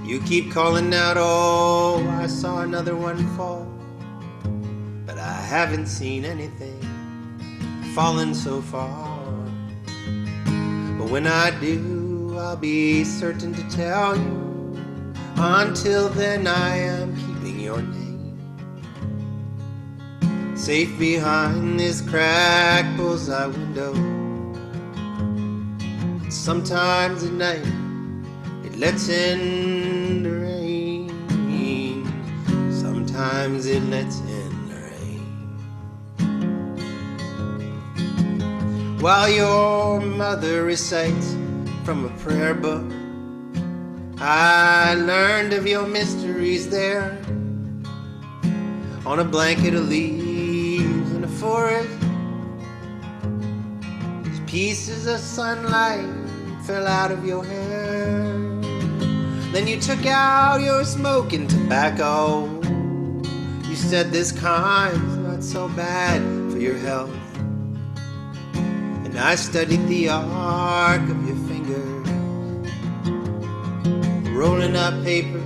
You keep calling out, oh, I saw another one fall, but I haven't seen anything fallen so far. But when I do, I'll be certain to tell you. Until then, I am keeping your name safe behind this cracked bullseye window. Sometimes at night it lets in the rain. Sometimes it lets in the rain. While your mother recites from a prayer book, I learned of your mysteries there on a blanket of leaves in a forest. Pieces of sunlight fell out of your hair. Then you took out your smoking tobacco. You said this kind's not so bad for your health. And I studied the arc of your fingers, rolling up paper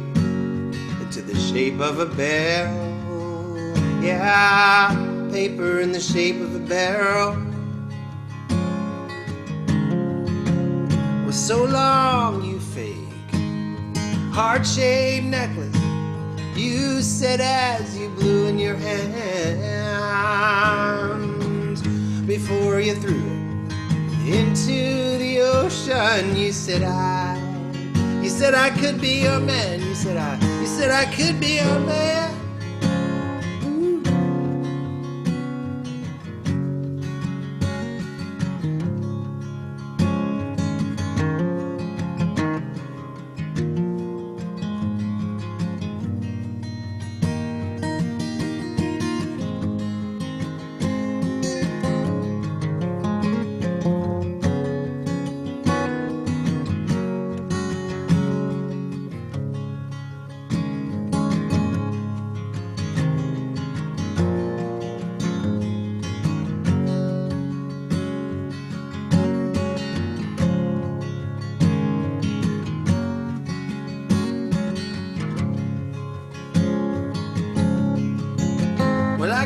into the shape of a barrel. Yeah, paper in the shape of a barrel. Well, so long, you fake heart-shaped necklace, you said as you blew in your hands before you threw it into the ocean. You said I could be your man. You said I could be your man.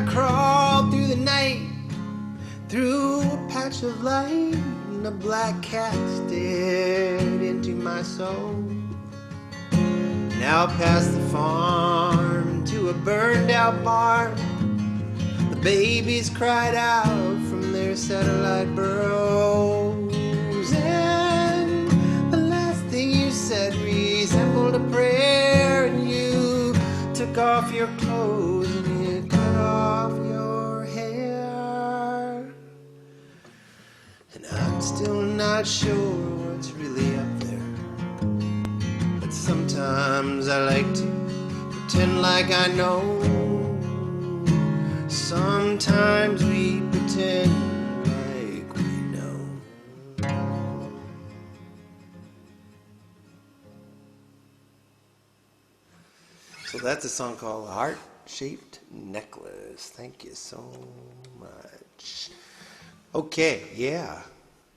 crawled through the night, through a patch of light, and a black cat stared into my soul. Now past the farm to a burned out barn, the babies cried out from their satellite burrows, and the last thing you said resembled a prayer, and you took off your clothes and you cut off your hair. And I'm still not sure what's really up there, but sometimes I like to pretend like I know. Sometimes we pretend like we know. So that's a song called Heart-Shaped Necklace. Thank you so much. Okay, yeah.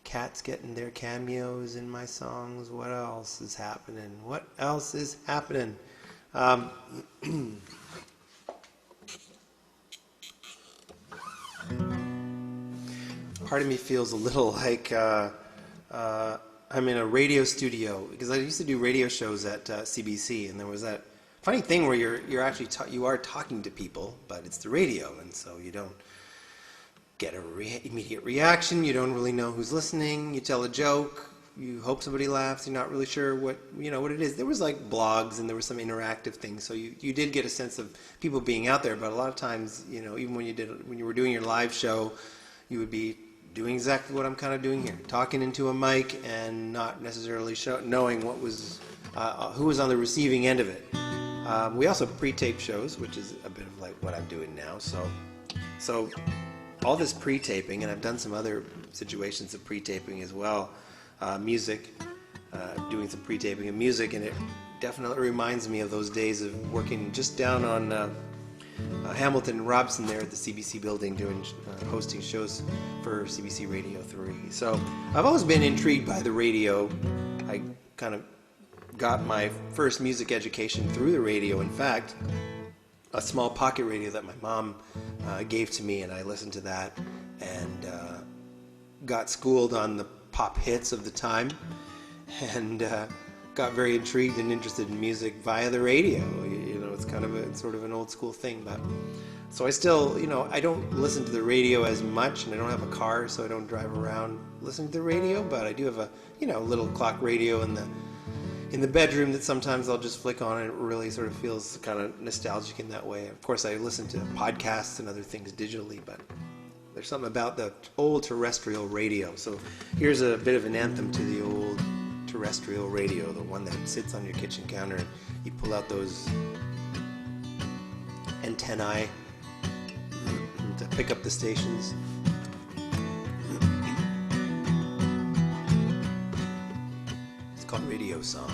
Cats getting their cameos in my songs. What else is happening? What else is happening? Part of me feels a little like I'm in a radio studio, because I used to do radio shows at CBC, and there was that funny thing where you're actually you are talking to people, but it's the radio, and so you don't get a immediate reaction. You don't really know who's listening. You tell a joke, you hope somebody laughs. You're not really sure what it is. There was like blogs, and there was some interactive things, so you did get a sense of people being out there. But a lot of times, even when you were doing your live show, you would be doing exactly what I'm kind of doing here, talking into a mic and not necessarily knowing what was who was on the receiving end of it. We also pre-tape shows, which is a bit of like what I'm doing now. So all this pre-taping, and I've done some other situations of pre-taping as well. Music, doing some pre-taping of music, and it definitely reminds me of those days of working just down on Hamilton and Robson there at the CBC building, doing hosting shows for CBC Radio 3. So I've always been intrigued by the radio. I kind of got my first music education through the radio. In fact, a small pocket radio that my mom gave to me, and I listened to that and got schooled on the pop hits of the time, and got very intrigued and interested in music via the radio. It's kind of it's sort of an old school thing, but so I still, I don't listen to the radio as much, and I don't have a car, so I don't drive around listening to the radio, but I do have a little clock radio in the bedroom that sometimes I'll just flick on, and it really sort of feels kind of nostalgic in that way. Of course, I listen to podcasts and other things digitally, but there's something about the old terrestrial radio. So here's a bit of an anthem to the old terrestrial radio, the one that sits on your kitchen counter, and you pull out those antennae to pick up the stations. It's called Radio Song.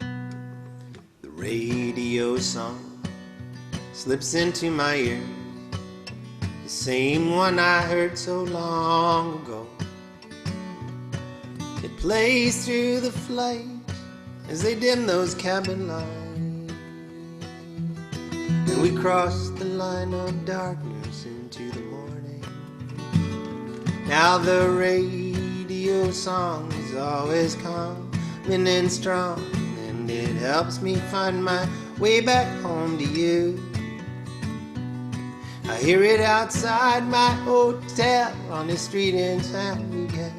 The radio song slips into my ear, the same one I heard so long ago. It plays through the flight as they dim those cabin lights, and we cross the line of darkness into the morning. Now the radio song is always coming in strong, and it helps me find my way back home to you. I hear it outside my hotel on the street in San Miguel,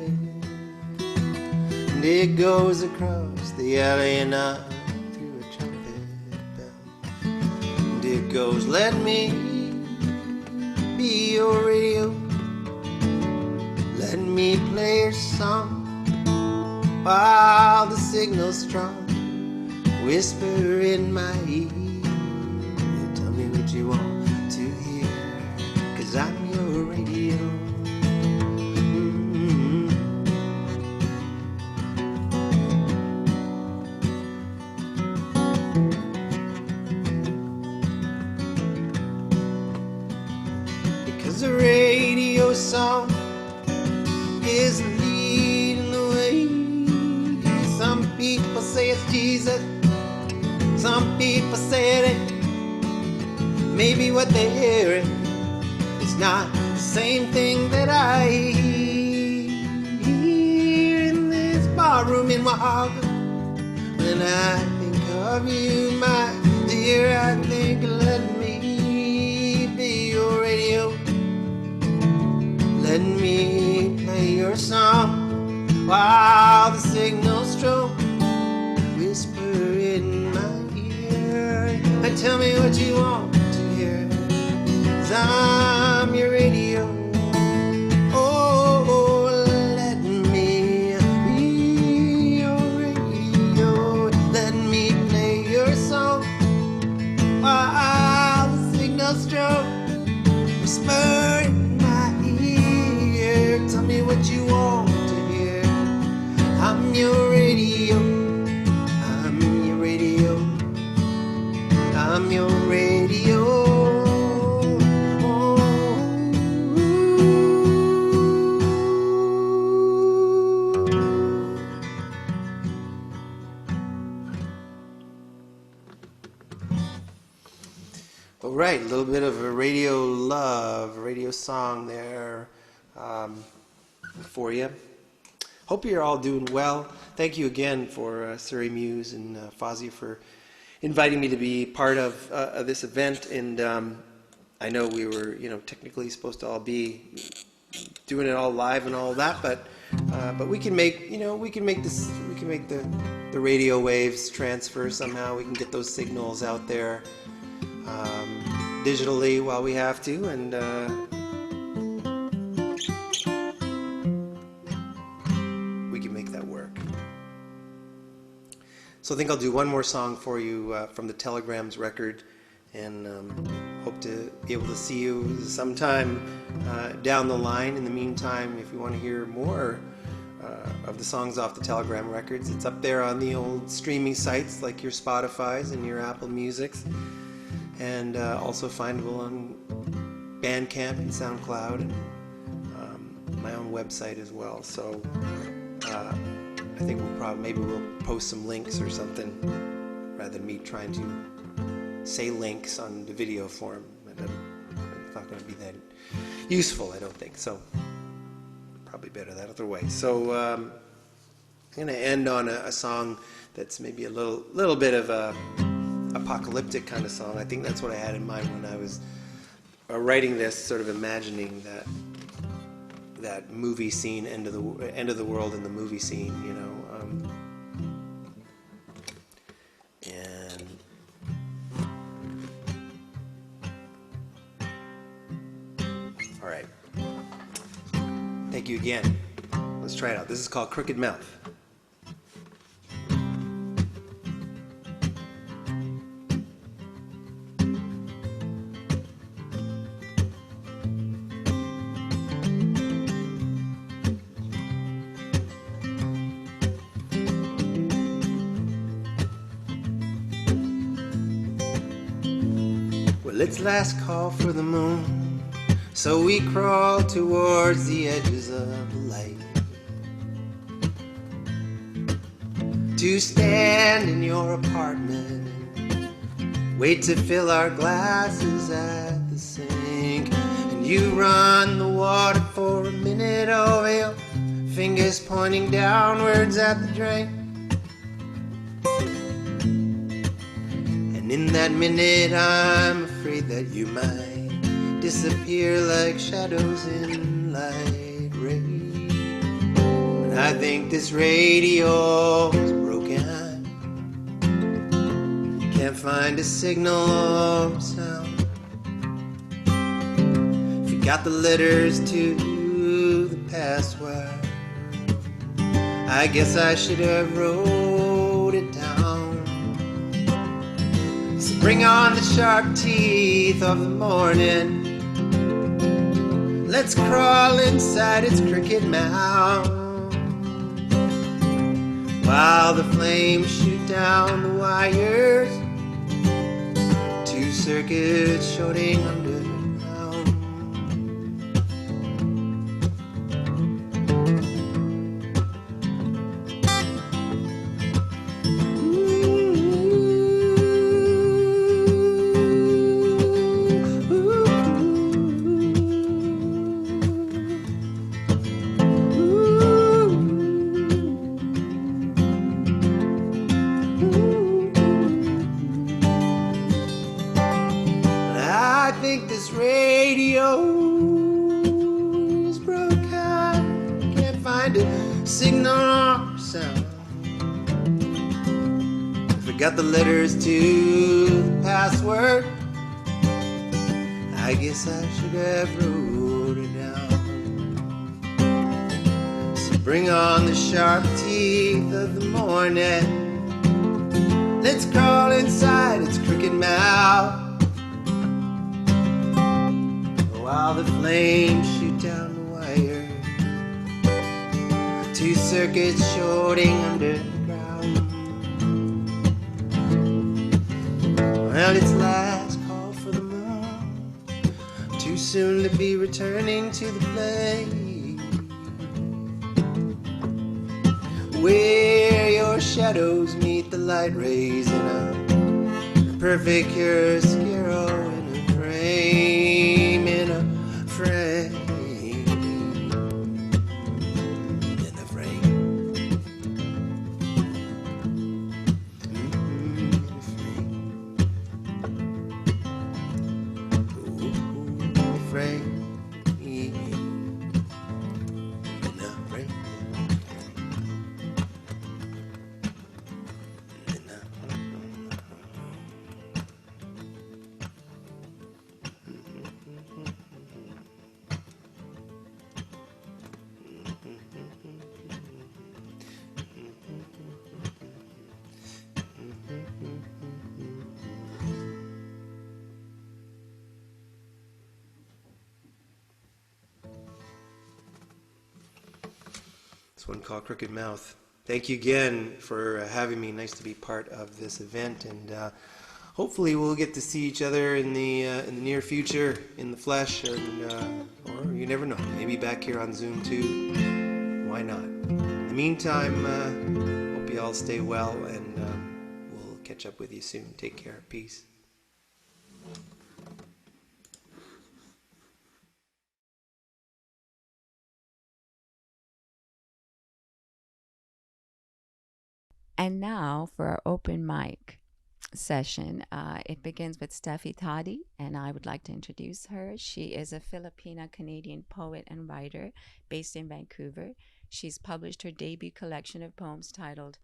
and it goes across the alley and up through a trumpet bell. And it goes, let me be your radio, let me play your song while the signal's strong. Whisper in my ear, tell me what you want to hear, 'cause I'm your radio. Because the radio song is leading the way. Some people say it's Jesus, some people say it ain't. maybe what they're hearing is not the same thing that I hear in this barroom in Oahu. When I think of you, my dear, I think let me be your radio. Let me play your song while the signals stroke, whisper in my ear and tell me what you want to hear, 'cause I'm your radio. Oh, let me be your radio. Let me play your song while the signals stroke, whisper in my ear. Tell me what you want to hear. I'm your radio. I'm your radio. I'm your radio. All right, a little bit of a radio love, radio song there for you. Hope you're all doing well. Thank you again for Surrey Muse and Fozzie for inviting me to be part of this event. And I know we were, technically supposed to all be doing it all live and all that, but we can make, we can make the radio waves transfer somehow. We can get those signals out there digitally while we have to, and we can make that work. So I think I'll do one more song for you from the Telegrams record, and hope to be able to see you sometime down the line. In the meantime, if you want to hear more of the songs off the Telegram records, it's up there on the old streaming sites like your Spotify's and your Apple Music's, and also findable on Bandcamp and SoundCloud, and my own website as well. So I think maybe we'll post some links or something, rather than me trying to say links on the video form. It's not going to be that useful, I don't think. So probably better that other way. So I'm going to end on a song that's maybe a little bit of a apocalyptic kind of song. I think that's what I had in mind when I was writing this, sort of imagining that movie scene, end of the world in the movie scene, and all right. Thank you again. Let's try it out. This is called Crooked Mouth. Well, it's last call for the moon, so we crawl towards the edges of the light, to stand in your apartment, wait to fill our glasses at the sink, and you run the water for a minute over your fingers pointing downwards at the drain. And in that minute I'm afraid that you might disappear like shadows in light rain. But I think this radio is broken. Can't find a signal or a sound. Forgot the letters to the password. I guess I should have wrote it down. So bring on the sharp teeth of the morning. Let's crawl inside its crooked mouth, while the flames shoot down the wires, two circuits shorting underground. think this radio's broken. Can't find a signal or sound. Forgot the letters to the password. I guess I should have wrote it down. So bring on the sharp teeth of the morning. Let's crawl inside its crooked mouth while the flames shoot down the wire. 2 circuits shorting underground. Well, it's last call for the moon. Too soon to be returning to the place where your shadows meet the light rays in a perfect chiaroscuro in a frame, in a frame, in a frame. This one called Crooked Mouth. Thank you again for having me. Nice to be part of this event, and hopefully we'll get to see each other in the near future in the flesh, and or you never know, maybe back here on Zoom too. Why not? In the meantime, hope you all stay well, and we'll catch up with you soon. Take care. Peace. And now for our open mic session. It begins with Steffi Toddy, and I would like to introduce her. She is a Filipina-Canadian poet and writer based in Vancouver. She's published her debut collection of poems titled,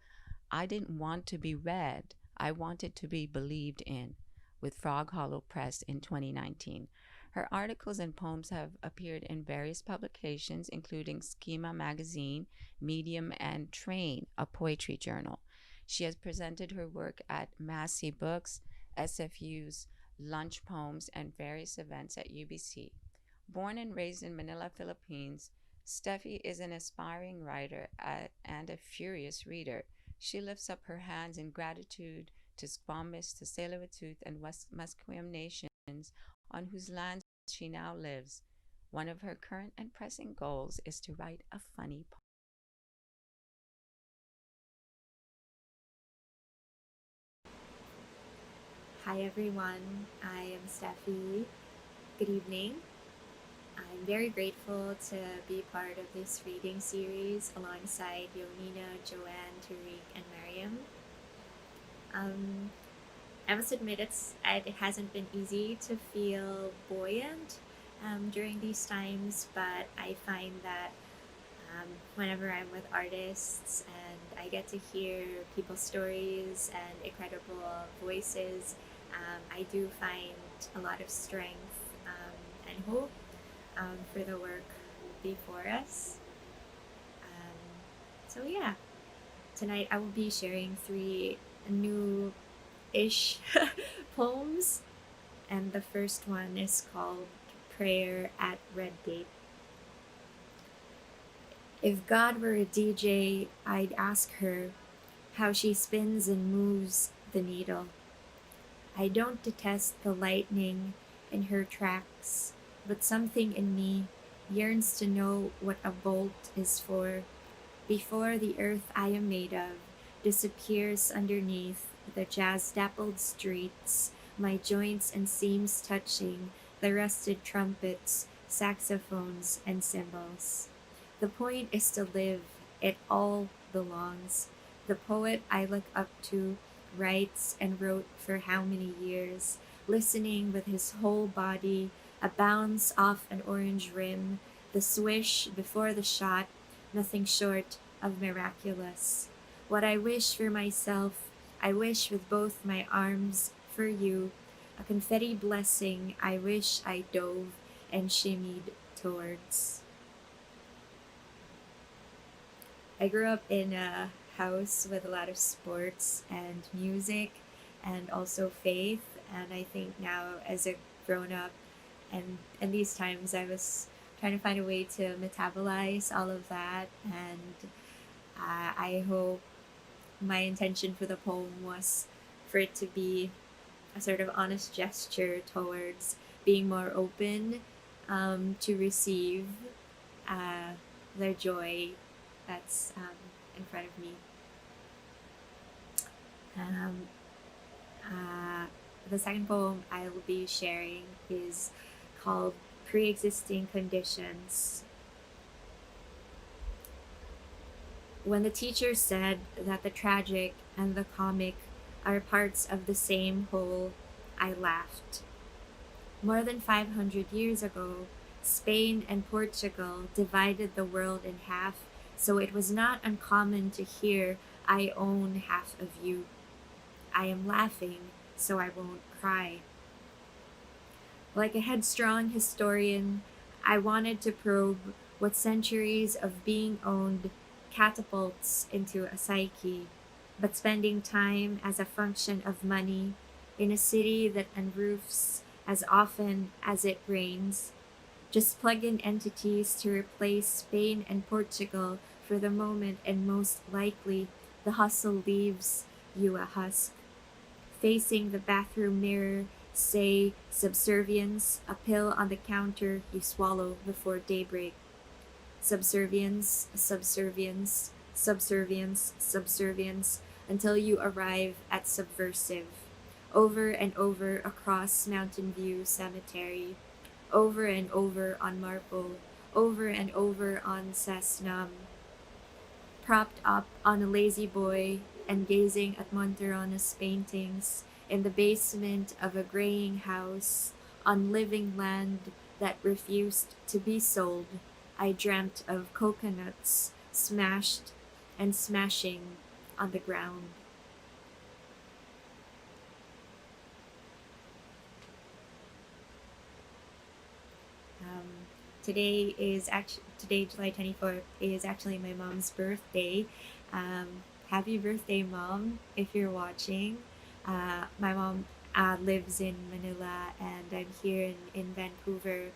I Didn't Want to Be Read, I Wanted to Be Believed In, with Frog Hollow Press in 2019. Her articles and poems have appeared in various publications, including Schema Magazine, Medium, and Train, a poetry journal. She has presented her work at Massey Books, SFU's Lunch Poems, and various events at UBC. Born and raised in Manila, Philippines, Steffi is an aspiring writer and a furious reader. She lifts up her hands in gratitude to Squamish, to Tsleil-Waututh, and West Musqueam nations on whose lands she now lives. One of her current and pressing goals is to write a funny poem. Hi everyone, I am Steffi. Good evening. I'm very grateful to be part of this reading series alongside Yonina, Joanne, Tarek, and Mariam. I must admit it hasn't been easy to feel buoyant during these times, but I find that whenever I'm with artists and I get to hear people's stories and incredible voices, I do find a lot of strength and hope for the work before us. So yeah, tonight I will be sharing 3 new-ish poems, and the first one is called Prayer at Red Gate. If God were a DJ, I'd ask her how she spins and moves the needle. I don't detest the lightning in her tracks, but something in me yearns to know what a bolt is for, before the earth I am made of disappears underneath the jazz-dappled streets, my joints and seams touching the rusted trumpets, saxophones, and cymbals. The point is to live. It all belongs. The poet I look up to writes and wrote for how many years, listening with his whole body, a bounce off an orange rim, the swish before the shot, nothing short of miraculous. What I wish for myself, I wish with both my arms for you, a confetti blessing I wish I dove and shimmied towards. I grew up in a house with a lot of sports and music and also faith. And I think now, as a grown up, and these times, I was trying to find a way to metabolize all of that. And I hope my intention for the poem was for it to be a sort of honest gesture towards being more open to receive their joy that's in front of me. The second poem I will be sharing is called Pre-Existing Conditions. When the teacher said that the tragic and the comic are parts of the same whole, I laughed. More than 500 years ago, Spain and Portugal divided the world in half, so it was not uncommon to hear, "I own half of you." I am laughing, so I won't cry. Like a headstrong historian, I wanted to probe what centuries of being owned catapults into a psyche, but spending time as a function of money in a city that unroofs as often as it rains, just plug in entities to replace Spain and Portugal for the moment, and most likely the hustle leaves you a husk. Facing the bathroom mirror, say subservience, a pill on the counter you swallow before daybreak. Subservience, subservience, subservience, subservience, until you arrive at subversive. Over and over across Mountain View Cemetery, over and over on Marple, over and over on Cessnam, propped up on a lazy boy and gazing at Monterona's paintings in the basement of a graying house on living land that refused to be sold, I dreamt of coconuts smashed and smashing on the ground. Today, July 24th, is actually my mom's birthday. Happy birthday, Mom, if you're watching. My mom lives in Manila, and I'm here in Vancouver.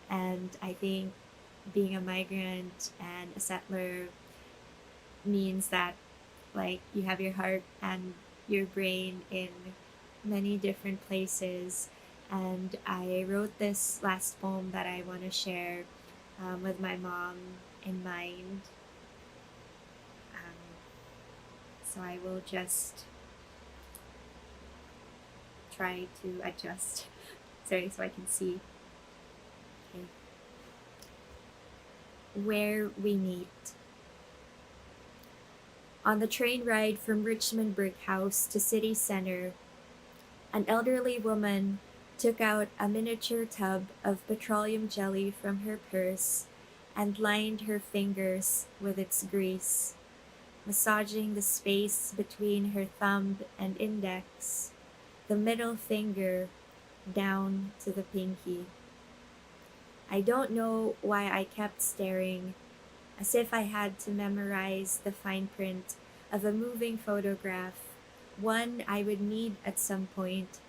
And I think being a migrant and a settler means that, like, you have your heart and your brain in many different places. And I wrote this last poem that I want to share with my mom in mind. So I will just try to adjust, sorry, so I can see. Okay. Where we meet. On the train ride from Richmond Brick House to City Center, an elderly woman took out a miniature tub of petroleum jelly from her purse and lined her fingers with its grease, massaging the space between her thumb and index, the middle finger down to the pinky. I don't know why I kept staring, as if I had to memorize the fine print of a moving photograph, one I would need at some point,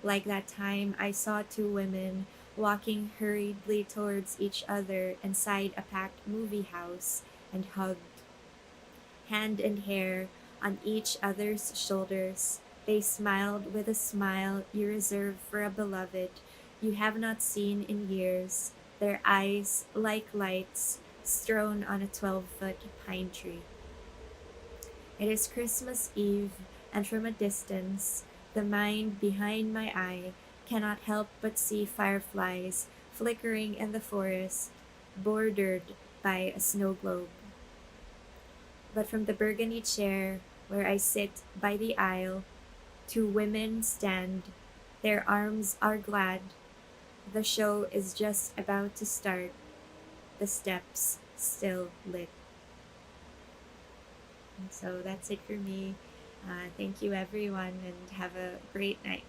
like that time I saw two women walking hurriedly towards each other inside a packed movie house and hugged. Hand and hair on each other's shoulders, they smiled with a smile you reserve for a beloved you have not seen in years, their eyes like lights strewn on a 12-foot pine tree. It is Christmas Eve, and from a distance, the mind behind my eye cannot help but see fireflies flickering in the forest, bordered by a snow globe. But from the burgundy chair where I sit by the aisle, two women stand, Their arms are glad. The show is just about to start. The steps still lit. And so that's it for me. Thank you, everyone, and have a great night.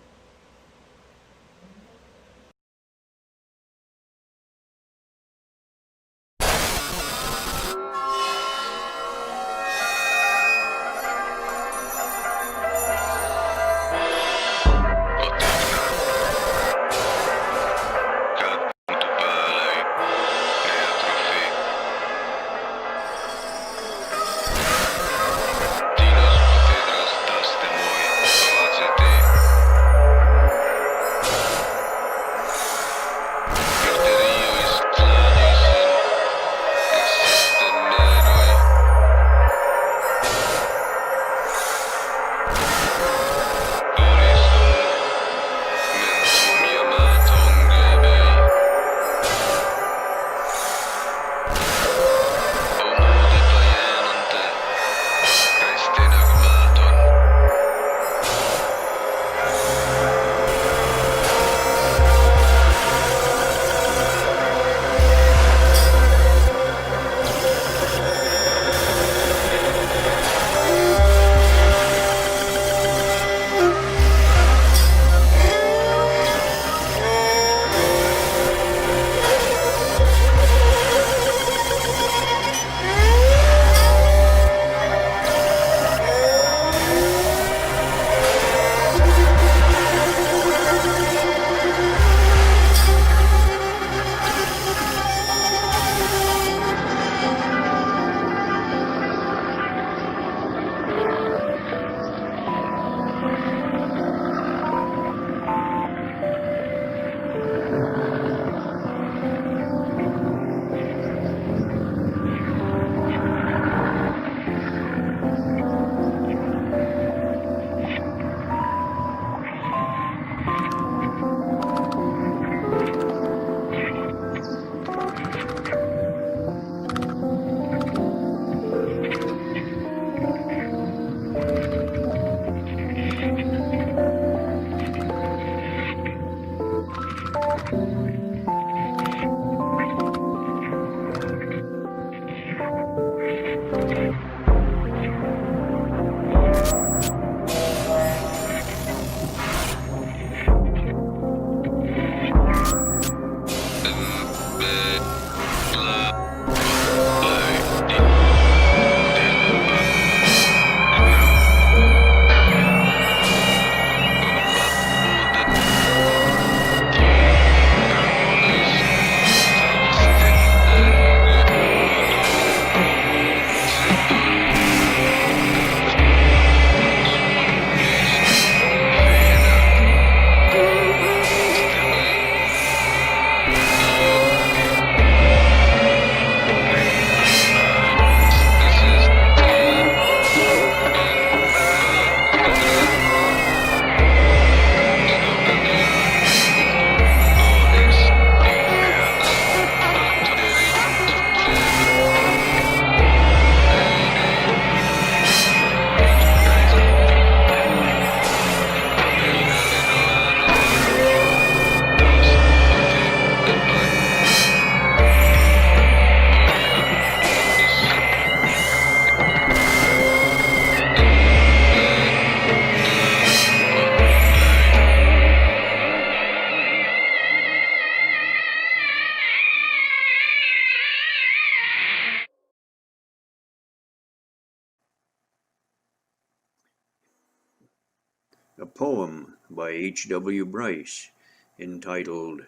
A poem by H.W. Bryce entitled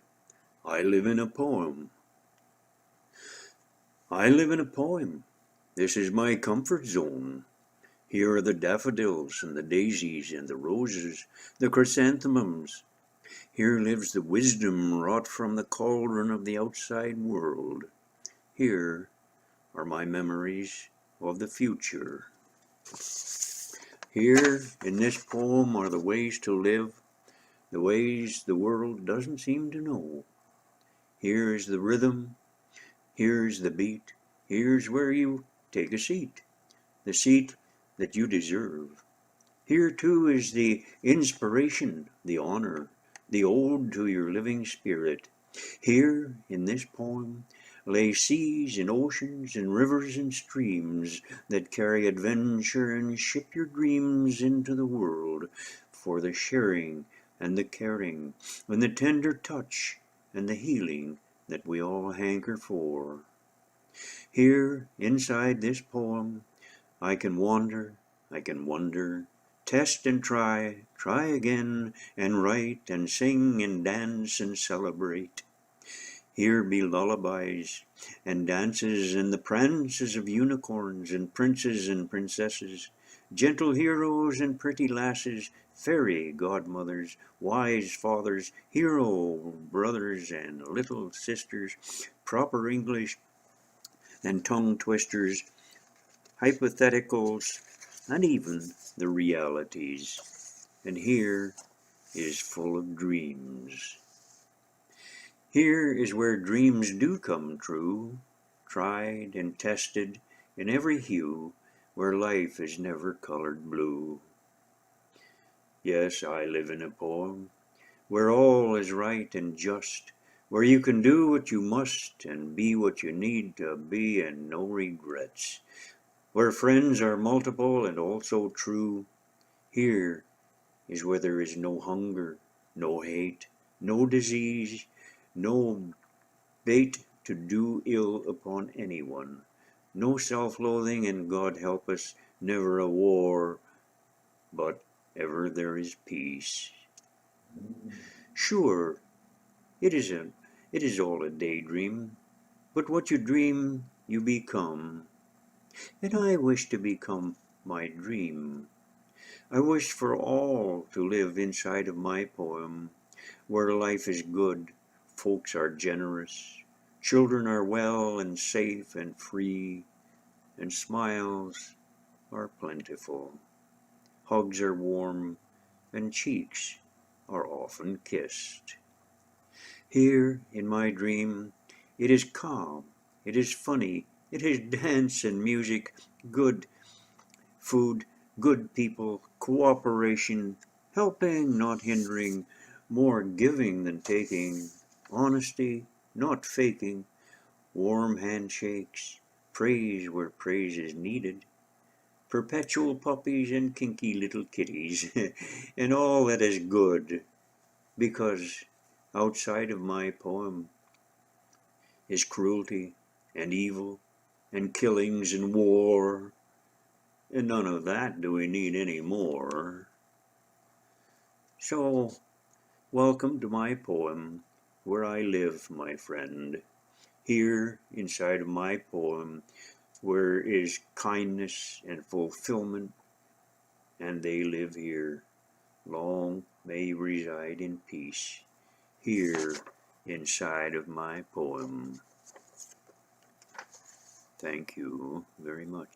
I Live in a Poem. I live in a poem. This is my comfort zone. Here are the daffodils and the daisies and the roses, the chrysanthemums. Here lives the wisdom wrought from the cauldron of the outside world. Here are my memories of the future. Here in this poem are the ways to live, the ways the world doesn't seem to know. Here's the rhythm, here's the beat, here's where you take a seat, the seat that you deserve. Here too is the inspiration, the honor, the ode to your living spirit. Here, in this poem, lay seas and oceans and rivers and streams that carry adventure and ship your dreams into the world for the sharing and the caring and the tender touch and the healing that we all hanker for. Here, inside this poem, I can wander, I can wonder, test and try again, and write and sing and dance and celebrate. Here be lullabies and dances and the prances of unicorns and princes and princesses, gentle heroes and pretty lasses, fairy godmothers, wise fathers, hero brothers and little sisters, proper English and tongue twisters, hypotheticals, and even the realities. And here is full of dreams. Here is where dreams do come true, tried and tested in every hue, where life is never colored blue. Yes, I live in a poem, where all is right and just, where you can do what you must and be what you need to be and no regrets, where friends are multiple and also true. Here is where there is no hunger, no hate, no disease, no bait to do ill upon anyone, no self-loathing, and God help us, never a war, but ever there is peace. Sure, it is all a daydream, but what you dream, you become, and I wish to become my dream. I wish for all to live inside of my poem, where life is good, folks are generous, children are well and safe and free, and smiles are plentiful, hugs are warm, and cheeks are often kissed. Here in my dream, it is calm, it is funny, it is dance and music, good food, good people, cooperation, helping, not hindering, more giving than taking, honesty, not faking, warm handshakes, praise where praise is needed, perpetual puppies and kinky little kitties, and all that is good, because outside of my poem is cruelty and evil and killings and war, and none of that do we need any more. So, welcome to my poem, where I live, my friend. Here, inside of my poem, where is kindness and fulfillment, and they live here. Long may reside in peace, here inside of my poem. Thank you very much.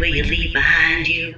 will you leave behind you?